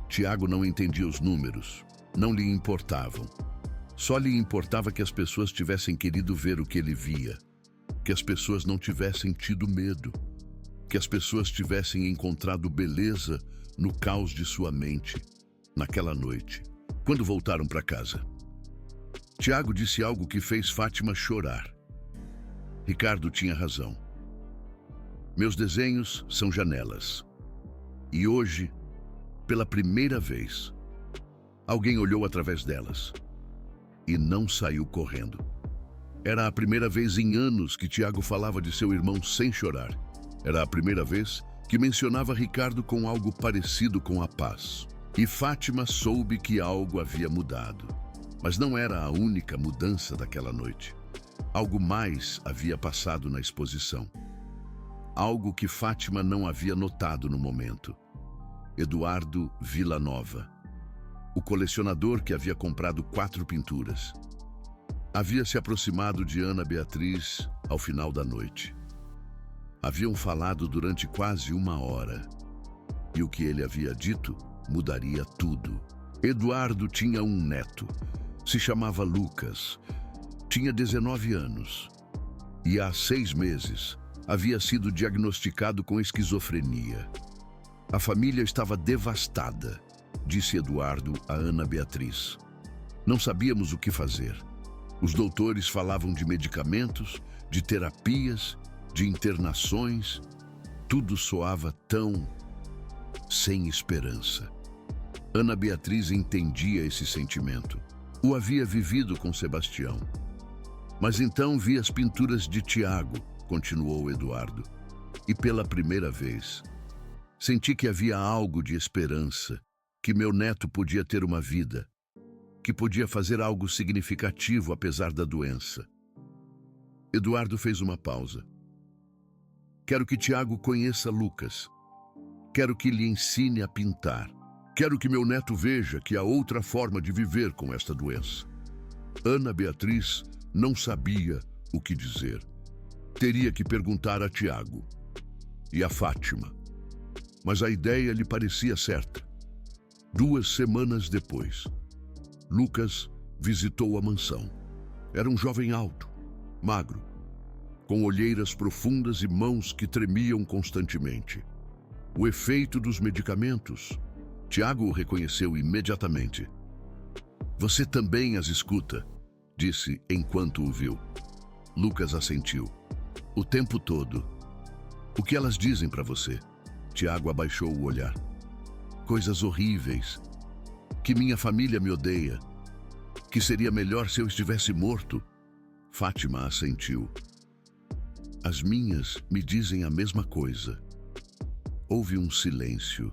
Tiago não entendia os números, não lhe importavam. Só lhe importava que as pessoas tivessem querido ver o que ele via, que as pessoas não tivessem tido medo, que as pessoas tivessem encontrado beleza no caos de sua mente, naquela noite, quando voltaram para casa. Tiago disse algo que fez Fátima chorar. Ricardo tinha razão. Meus desenhos são janelas. E hoje, pela primeira vez, alguém olhou através delas e não saiu correndo. Era a primeira vez em anos que Tiago falava de seu irmão sem chorar. Era a primeira vez que mencionava Ricardo com algo parecido com a paz. E Fátima soube que algo havia mudado. Mas não era a única mudança daquela noite. Algo mais havia passado na exposição. Algo que Fátima não havia notado no momento. Eduardo Villanova, o colecionador que havia comprado 4 pinturas, havia se aproximado de Ana Beatriz ao final da noite. Haviam falado durante quase 1 hora. E o que ele havia dito mudaria tudo. Eduardo tinha um neto. Se chamava Lucas. Tinha 19 anos. E há 6 meses havia sido diagnosticado com esquizofrenia. A família estava devastada, disse Eduardo a Ana Beatriz. Não sabíamos o que fazer. Os doutores falavam de medicamentos, de terapias, de internações. Tudo soava tão sem esperança. Ana Beatriz entendia esse sentimento. O havia vivido com Sebastião. Mas então vi as pinturas de Tiago, continuou Eduardo. E pela primeira vez, senti que havia algo de esperança, que meu neto podia ter uma vida, que podia fazer algo significativo apesar da doença. Eduardo fez uma pausa. Quero que Tiago conheça Lucas. Quero que lhe ensine a pintar. Quero que meu neto veja que há outra forma de viver com esta doença. Ana Beatriz não sabia o que dizer. Teria que perguntar a Tiago e a Fátima. Mas a ideia lhe parecia certa. 2 semanas depois, Lucas visitou a mansão. Era um jovem alto, magro, com olheiras profundas e mãos que tremiam constantemente. O efeito dos medicamentos. Tiago o reconheceu imediatamente. Você também as escuta, disse enquanto o viu. Lucas assentiu. O tempo todo. O que elas dizem para você? Tiago abaixou o olhar. Coisas horríveis. Que minha família me odeia. Que seria melhor se eu estivesse morto. Fátima assentiu. As minhas me dizem a mesma coisa. Houve um silêncio.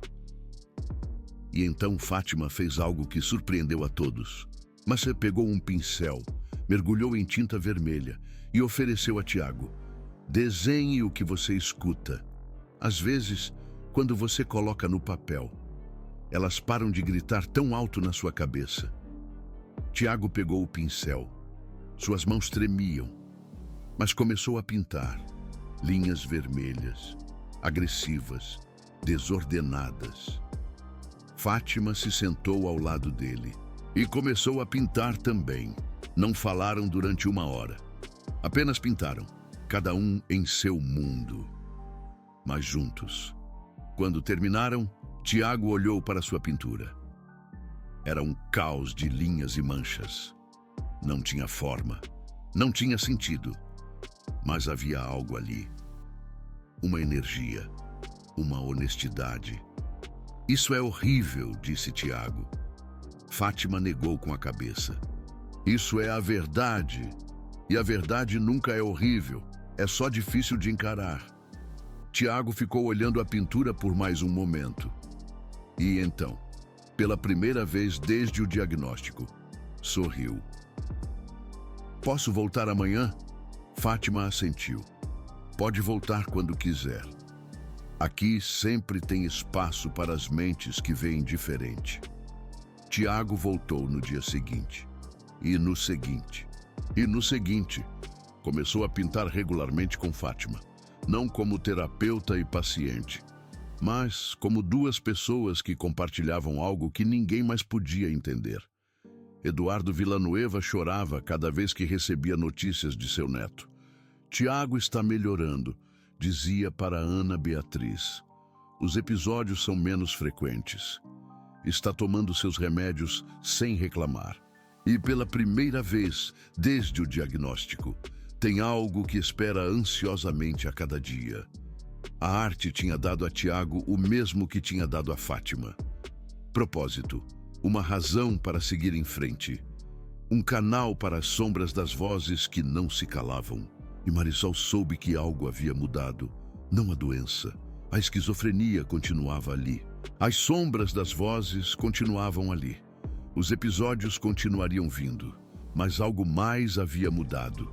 E então Fátima fez algo que surpreendeu a todos. Mas pegou um pincel, mergulhou em tinta vermelha e ofereceu a Tiago. Desenhe o que você escuta. Às vezes, quando você coloca no papel, elas param de gritar tão alto na sua cabeça. Tiago pegou o pincel. Suas mãos tremiam, mas começou a pintar. Linhas vermelhas, agressivas, desordenadas. Fátima se sentou ao lado dele e começou a pintar também. Não falaram durante 1 hora. Apenas pintaram, cada um em seu mundo, mas juntos. Quando terminaram, Tiago olhou para sua pintura. Era um caos de linhas e manchas. Não tinha forma, não tinha sentido, mas havia algo ali. Uma energia, uma honestidade. Isso é horrível, disse Tiago. Fátima negou com a cabeça. Isso é a verdade, e a verdade nunca é horrível, é só difícil de encarar. Tiago ficou olhando a pintura por mais um momento. E então, pela primeira vez desde o diagnóstico, sorriu. Posso voltar amanhã? Fátima assentiu. Pode voltar quando quiser. Aqui sempre tem espaço para as mentes que veem diferente. Tiago voltou no dia seguinte. E no seguinte. E no seguinte. Começou a pintar regularmente com Fátima. Não como terapeuta e paciente, mas como duas pessoas que compartilhavam algo que ninguém mais podia entender. Eduardo Villanueva chorava cada vez que recebia notícias de seu neto. Tiago está melhorando, dizia para Ana Beatriz. Os episódios são menos frequentes. Está tomando seus remédios sem reclamar. E pela primeira vez, desde o diagnóstico, tem algo que espera ansiosamente a cada dia. A arte tinha dado a Tiago o mesmo que tinha dado a Fátima. Propósito, uma razão para seguir em frente. Um canal para as sombras das vozes que não se calavam. E Marisol soube que algo havia mudado. Não a doença. A esquizofrenia continuava ali. As sombras das vozes continuavam ali. Os episódios continuariam vindo. Mas algo mais havia mudado.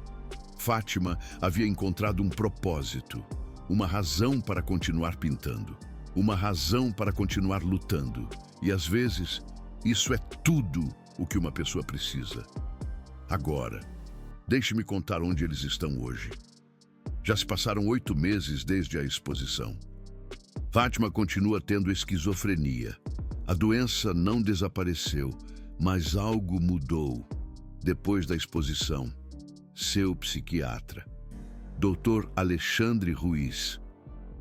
Fátima havia encontrado um propósito, uma razão para continuar pintando, uma razão para continuar lutando. E às vezes, isso é tudo o que uma pessoa precisa. Agora, deixe-me contar onde eles estão hoje. Já se passaram 8 meses desde a exposição. Fátima continua tendo esquizofrenia. A doença não desapareceu, mas algo mudou depois da exposição. Seu psiquiatra, Dr. Alexandre Ruiz,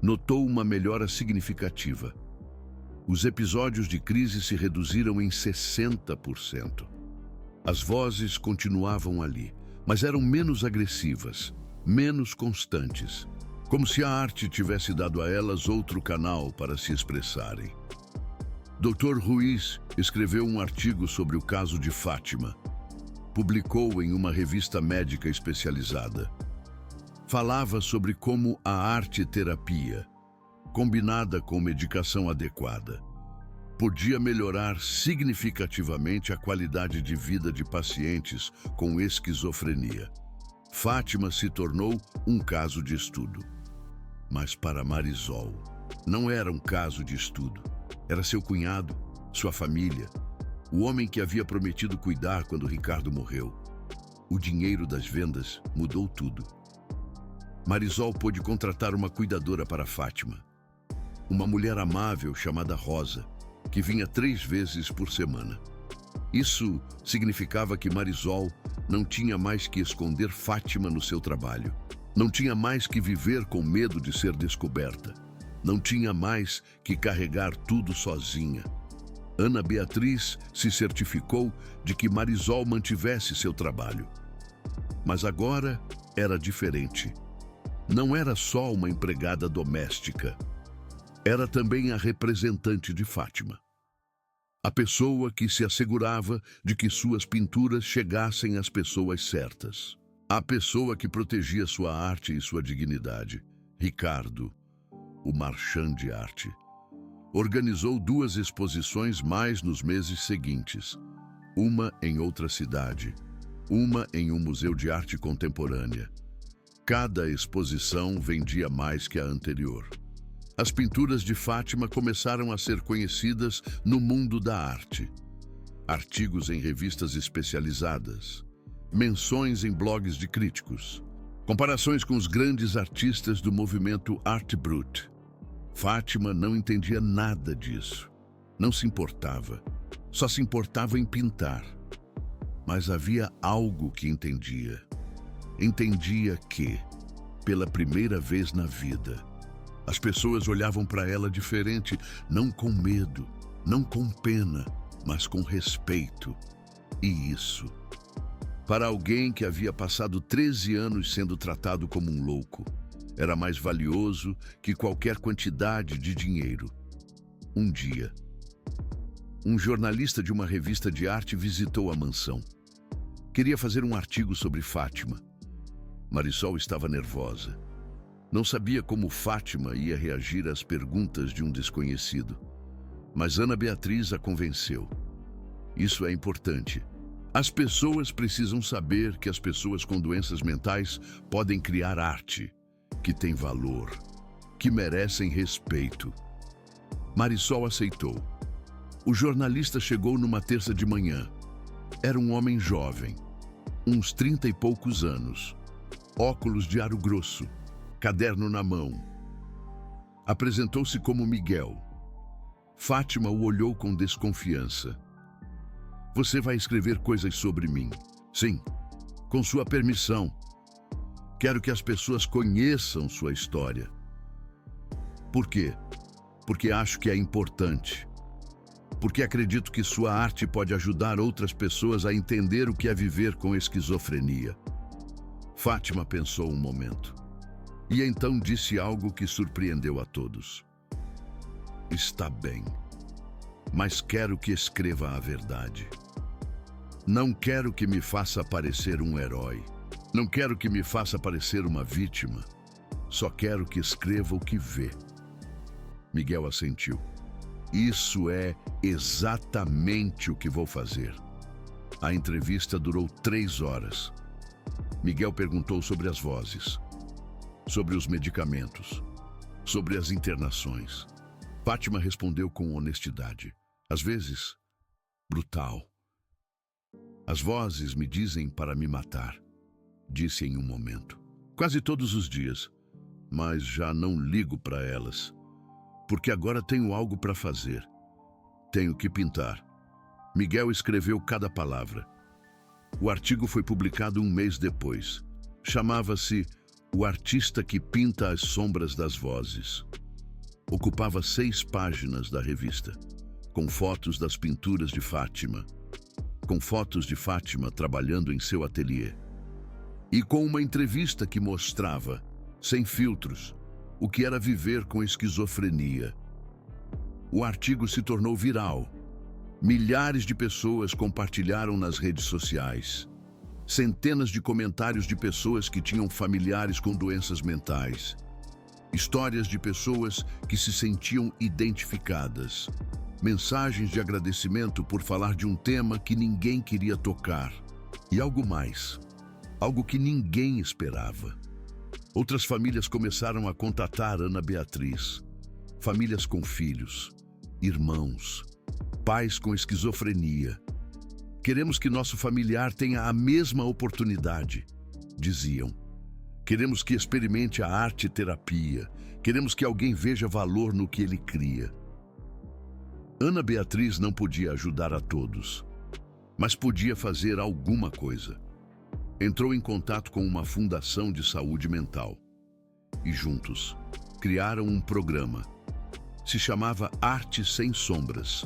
notou uma melhora significativa. Os episódios de crise se reduziram em 60%. As vozes continuavam ali, mas eram menos agressivas, menos constantes, como se a arte tivesse dado a elas outro canal para se expressarem. Dr. Ruiz escreveu um artigo sobre o caso de Fátima. Publicou em uma revista médica especializada. Falava sobre como a arte-terapia, combinada com medicação adequada, podia melhorar significativamente a qualidade de vida de pacientes com esquizofrenia. Fátima se tornou um caso de estudo. Mas para Marisol, não era um caso de estudo. Era seu cunhado, sua família, o homem que havia prometido cuidar quando Ricardo morreu. O dinheiro das vendas mudou tudo. Marisol pôde contratar uma cuidadora para Fátima. Uma mulher amável chamada Rosa, que vinha 3 vezes por semana. Isso significava que Marisol não tinha mais que esconder Fátima no seu trabalho. Não tinha mais que viver com medo de ser descoberta. Não tinha mais que carregar tudo sozinha. Ana Beatriz se certificou de que Marisol mantivesse seu trabalho. Mas agora era diferente. Não era só uma empregada doméstica. Era também a representante de Fátima. A pessoa que se assegurava de que suas pinturas chegassem às pessoas certas. A pessoa que protegia sua arte e sua dignidade. Ricardo, o marchand de arte. Organizou 2 exposições mais nos meses seguintes. Uma em outra cidade, uma em um museu de arte contemporânea. Cada exposição vendia mais que a anterior. As pinturas de Fátima começaram a ser conhecidas no mundo da arte. Artigos em revistas especializadas, menções em blogs de críticos, comparações com os grandes artistas do movimento Art Brut. Fátima não entendia nada disso. Não se importava. Só se importava em pintar. Mas havia algo que entendia. Entendia que pela primeira vez na vida. As pessoas olhavam para ela diferente, não com medo, não com pena, mas com respeito. E isso, para alguém que havia passado 13 anos sendo tratado como um louco, era mais valioso que qualquer quantidade de dinheiro. Um dia, um jornalista de uma revista de arte visitou a mansão. Queria fazer um artigo sobre Fátima. Marisol estava nervosa. Não sabia como Fátima ia reagir às perguntas de um desconhecido. Mas Ana Beatriz a convenceu. Isso é importante. As pessoas precisam saber que as pessoas com doenças mentais podem criar arte, que tem valor, que merecem respeito. Marisol aceitou. O jornalista chegou numa terça de manhã. Era um homem jovem, uns 30 e poucos anos, óculos de aro grosso, caderno na mão. Apresentou-se como Miguel. Fátima o olhou com desconfiança. Você vai escrever coisas sobre mim? Sim, com sua permissão. Quero que as pessoas conheçam sua história. Por quê? Porque acho que é importante. Porque acredito que sua arte pode ajudar outras pessoas a entender o que é viver com esquizofrenia. Fátima pensou um momento. E então disse algo que surpreendeu a todos. Está bem, mas quero que escreva a verdade. Não quero que me faça parecer um herói. Não quero que me faça parecer uma vítima. Só quero que escreva o que vê. Miguel assentiu. Isso é exatamente o que vou fazer. A entrevista durou 3 horas. Miguel perguntou sobre as vozes, sobre os medicamentos, sobre as internações. Fátima respondeu com honestidade, às vezes brutal. As vozes me dizem para me matar, disse em um momento. Quase todos os dias, mas já não ligo para elas, porque agora tenho algo para fazer. Tenho que pintar. Miguel escreveu cada palavra. O artigo foi publicado um mês depois. Chamava-se O Artista que Pinta as Sombras das Vozes. Ocupava 6 páginas da revista, com fotos das pinturas de Fátima, com fotos de Fátima trabalhando em seu ateliê, e com uma entrevista que mostrava, sem filtros, o que era viver com esquizofrenia. O artigo se tornou viral. Milhares de pessoas compartilharam nas redes sociais. Centenas de comentários de pessoas que tinham familiares com doenças mentais. Histórias de pessoas que se sentiam identificadas. Mensagens de agradecimento por falar de um tema que ninguém queria tocar. E algo mais. Algo que ninguém esperava. Outras famílias começaram a contatar Ana Beatriz. Famílias com filhos, irmãos, pais com esquizofrenia. Queremos que nosso familiar tenha a mesma oportunidade, diziam. Queremos que experimente a arte-terapia. Queremos que alguém veja valor no que ele cria. Ana Beatriz não podia ajudar a todos, mas podia fazer alguma coisa. Entrou em contato com uma fundação de saúde mental e juntos criaram um programa. Se chamava Arte Sem Sombras.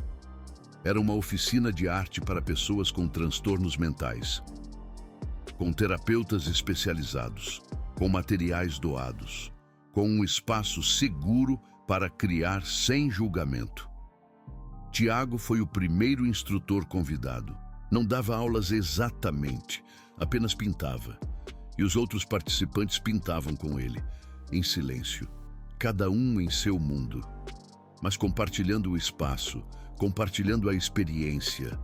Era uma oficina de arte para pessoas com transtornos mentais, com terapeutas especializados, com materiais doados, com um espaço seguro para criar sem julgamento. Tiago foi o primeiro instrutor convidado. Não dava aulas exatamente, apenas pintava. E os outros participantes pintavam com ele, em silêncio, cada um em seu mundo, mas compartilhando o espaço, compartilhando a experiência.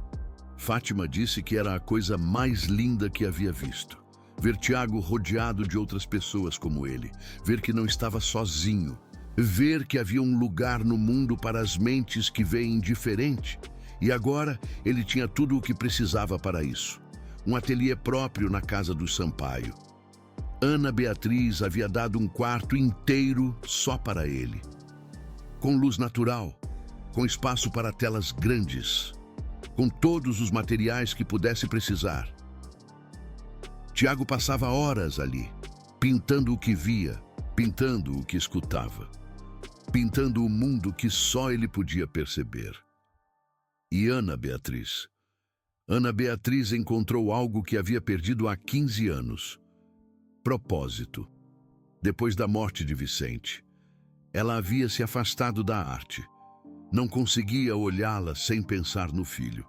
Fátima disse que era a coisa mais linda que havia visto. Ver Tiago rodeado de outras pessoas como ele, ver que não estava sozinho, ver que havia um lugar no mundo para as mentes que veem diferente. E agora ele tinha tudo o que precisava para isso. Um ateliê próprio na casa do Sampaio. Ana Beatriz havia dado um quarto inteiro só para ele. Com luz natural, com espaço para telas grandes, com todos os materiais que pudesse precisar. Tiago passava horas ali, pintando o que via, pintando o que escutava, pintando o mundo que só ele podia perceber. E Ana Beatriz? Ana Beatriz encontrou algo que havia perdido há 15 anos. Propósito. Depois da morte de Vicente, ela havia se afastado da arte. Não conseguia olhá-la sem pensar no filho,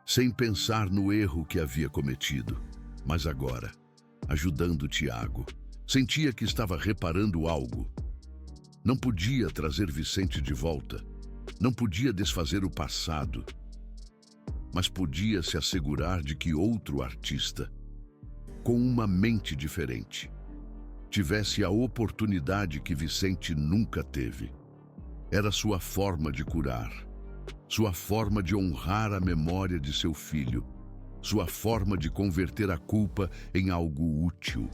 sem pensar no erro que havia cometido. Mas agora, ajudando Tiago, sentia que estava reparando algo. Não podia trazer Vicente de volta, não podia desfazer o passado, mas podia se assegurar de que outro artista, com uma mente diferente, tivesse a oportunidade que Vicente nunca teve. Era sua forma de curar, sua forma de honrar a memória de seu filho, sua forma de converter a culpa em algo útil.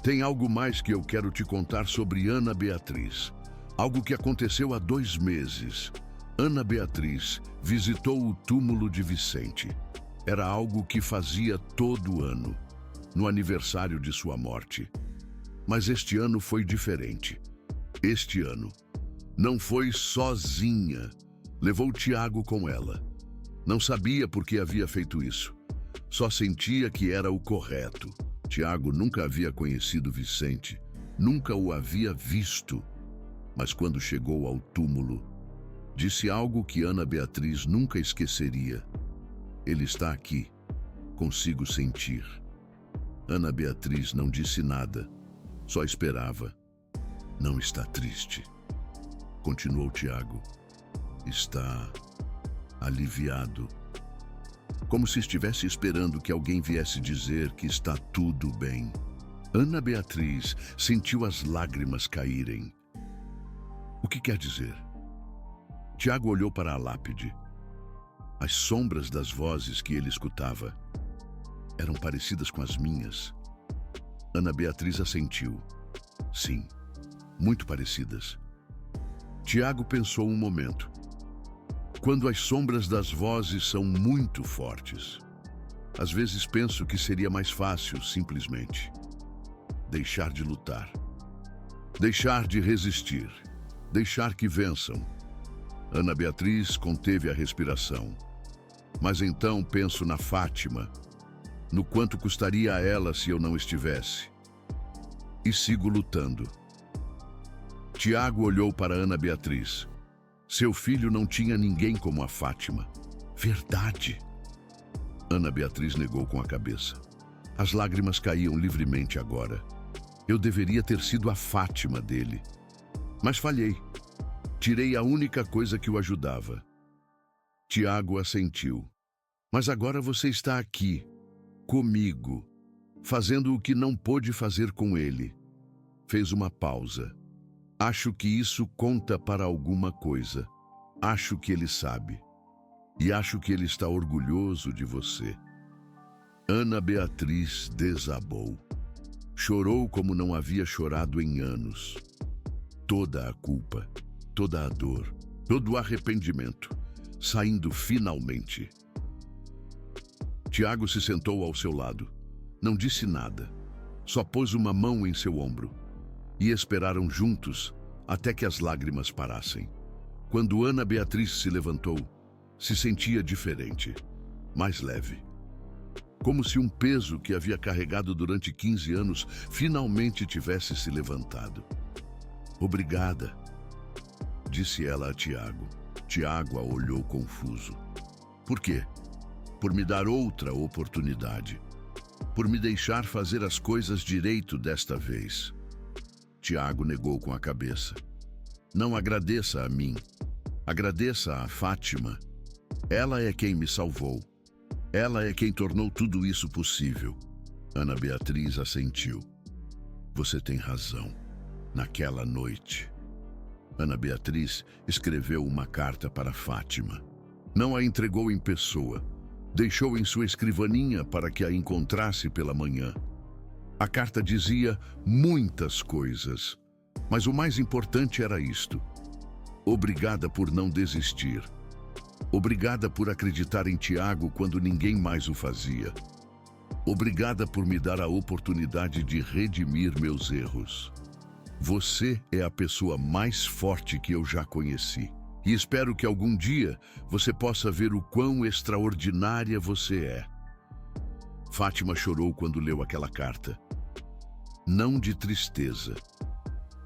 Tem algo mais que eu quero te contar sobre Ana Beatriz. Algo que aconteceu há 2 meses. Ana Beatriz visitou o túmulo de Vicente. Era algo que fazia todo ano, no aniversário de sua morte. Mas este ano foi diferente. Este ano não foi sozinha. Levou Tiago com ela. Não sabia por que havia feito isso. Só sentia que era o correto. Tiago nunca havia conhecido Vicente, nunca o havia visto. Mas quando chegou ao túmulo, disse algo que Ana Beatriz nunca esqueceria. Ele está aqui, consigo sentir. Ana Beatriz não disse nada, só esperava. Não está triste, continuou Tiago. Está aliviado, como se estivesse esperando que alguém viesse dizer que está tudo bem. Ana Beatriz sentiu as lágrimas caírem. O que quer dizer? Tiago olhou para a lápide. As sombras das vozes que ele escutava eram parecidas com as minhas. Ana Beatriz assentiu. Sim, muito parecidas. Tiago pensou um momento. Quando as sombras das vozes são muito fortes, às vezes penso que seria mais fácil, simplesmente, deixar de lutar, deixar de resistir, deixar que vençam. Ana Beatriz conteve a respiração. Mas então penso na Fátima, no quanto custaria a ela se eu não estivesse. E sigo lutando. Tiago olhou para Ana Beatriz. Seu filho não tinha ninguém como a Fátima. Verdade. Ana Beatriz negou com a cabeça. As lágrimas caíam livremente agora. Eu deveria ter sido a Fátima dele. Mas falhei. Tirei a única coisa que o ajudava. Tiago assentiu. Mas agora você está aqui, comigo, fazendo o que não pôde fazer com ele. Fez uma pausa. Acho que isso conta para alguma coisa. Acho que ele sabe. E acho que ele está orgulhoso de você. Ana Beatriz desabou. Chorou como não havia chorado em anos. Toda a culpa, toda a dor, todo o arrependimento, saindo finalmente. Tiago se sentou ao seu lado. Não disse nada. Só pôs uma mão em seu ombro. E esperaram juntos até que as lágrimas parassem. Quando Ana Beatriz se levantou, se sentia diferente, mais leve. Como se um peso que havia carregado durante 15 anos finalmente tivesse se levantado. Obrigada, disse ela a Tiago. Tiago a olhou confuso. Por quê? Por me dar outra oportunidade. Por me deixar fazer as coisas direito desta vez. Tiago negou com a cabeça. Não agradeça a mim. Agradeça a Fátima. Ela é quem me salvou. Ela é quem tornou tudo isso possível. Ana Beatriz assentiu. Você tem razão. Naquela noite. Ana Beatriz escreveu uma carta para Fátima. Não a entregou em pessoa. Deixou em sua escrivaninha para que a encontrasse pela manhã. A carta dizia muitas coisas, mas o mais importante era isto. Obrigada por não desistir. Obrigada por acreditar em Tiago quando ninguém mais o fazia. Obrigada por me dar a oportunidade de redimir meus erros. Você é a pessoa mais forte que eu já conheci. E espero que algum dia você possa ver o quão extraordinária você é. Fátima chorou quando leu aquela carta. Não de tristeza,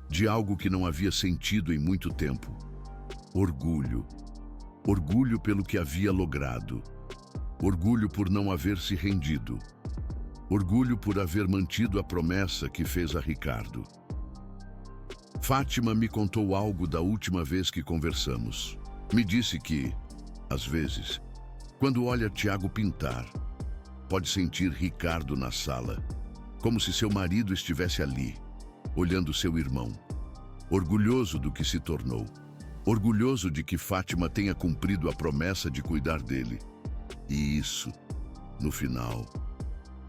de algo que não havia sentido em muito tempo. Orgulho. Orgulho pelo que havia logrado. Orgulho por não haver se rendido. Orgulho por haver mantido a promessa que fez a Ricardo. Fátima me contou algo da última vez que conversamos. Me disse que, às vezes, quando olha Tiago pintar, pode sentir Ricardo na sala, como se seu marido estivesse ali, olhando seu irmão, orgulhoso do que se tornou, orgulhoso de que Fátima tenha cumprido a promessa de cuidar dele. E isso, no final,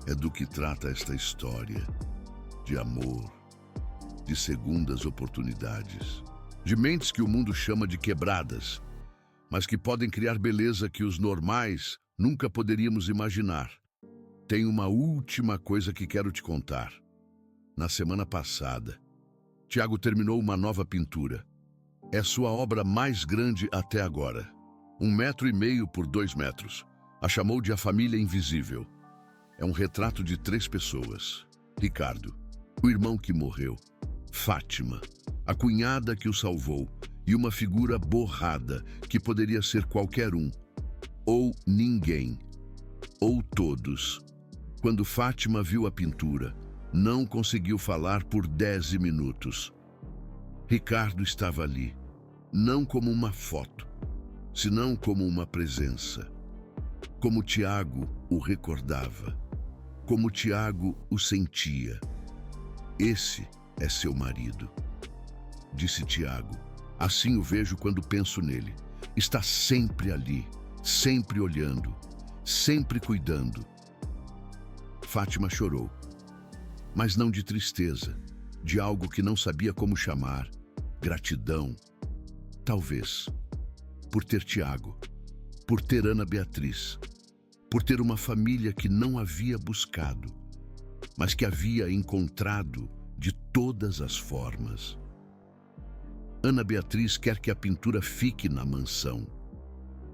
é do que trata esta história, de amor, de segundas oportunidades, de mentes que o mundo chama de quebradas, mas que podem criar beleza que os normais nunca poderíamos imaginar. Tem uma última coisa que quero te contar. Na semana passada, Tiago terminou uma nova pintura. É sua obra mais grande até agora. 1,5 metro por 2 metros. A chamou de A Família Invisível. É um retrato de 3 pessoas. Ricardo, o irmão que morreu. Fátima, a cunhada que o salvou, e uma figura borrada que poderia ser qualquer um, ou ninguém, ou todos. Quando Fátima viu a pintura, não conseguiu falar por 10 minutos. Ricardo estava ali, não como uma foto, senão como uma presença. Como Tiago o recordava, como Tiago o sentia. Esse é seu marido, disse Tiago. Assim o vejo quando penso nele. Está sempre ali, sempre olhando, sempre cuidando. Fátima chorou, mas não de tristeza, de algo que não sabia como chamar, gratidão. Talvez, por ter Tiago, por ter Ana Beatriz, por ter uma família que não havia buscado, mas que havia encontrado de todas as formas. Ana Beatriz quer que a pintura fique na mansão,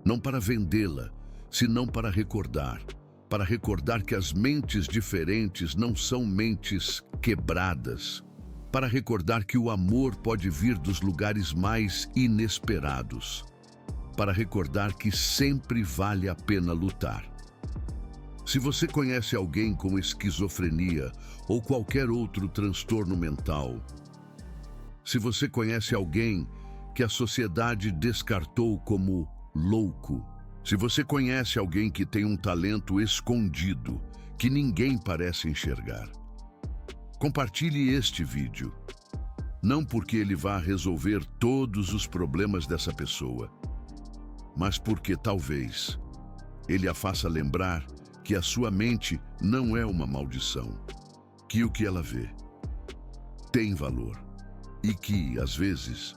não para vendê-la, senão para recordar que as mentes diferentes não são mentes quebradas, para recordar que o amor pode vir dos lugares mais inesperados, para recordar que sempre vale a pena lutar. Se você conhece alguém com esquizofrenia ou qualquer outro transtorno mental, se você conhece alguém que a sociedade descartou como louco, se você conhece alguém que tem um talento escondido que ninguém parece enxergar, compartilhe este vídeo. Não porque ele vá resolver todos os problemas dessa pessoa, mas porque talvez ele a faça lembrar que a sua mente não é uma maldição, que o que ela vê tem valor e que, às vezes,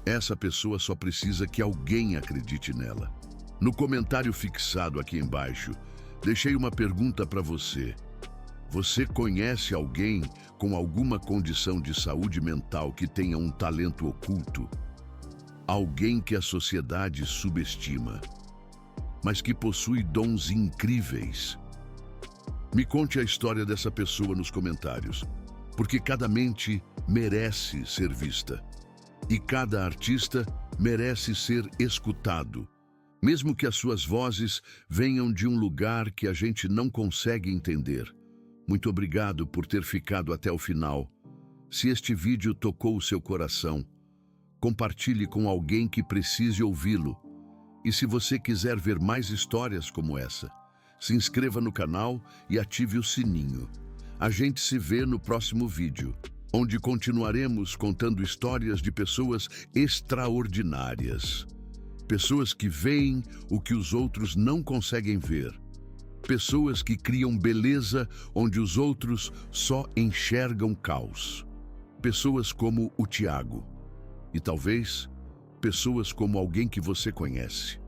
essa pessoa só precisa que alguém acredite nela. No comentário fixado aqui embaixo, deixei uma pergunta para você. Você conhece alguém com alguma condição de saúde mental que tenha um talento oculto? Alguém que a sociedade subestima, mas que possui dons incríveis? Me conte a história dessa pessoa nos comentários, porque cada mente merece ser vista e cada artista merece ser escutado, mesmo que as suas vozes venham de um lugar que a gente não consegue entender. Muito obrigado por ter ficado até o final. Se este vídeo tocou o seu coração, compartilhe com alguém que precise ouvi-lo. E se você quiser ver mais histórias como essa, se inscreva no canal e ative o sininho. A gente se vê no próximo vídeo, onde continuaremos contando histórias de pessoas extraordinárias. Pessoas que veem o que os outros não conseguem ver. Pessoas que criam beleza onde os outros só enxergam caos. Pessoas como o Tiago. E talvez pessoas como alguém que você conhece.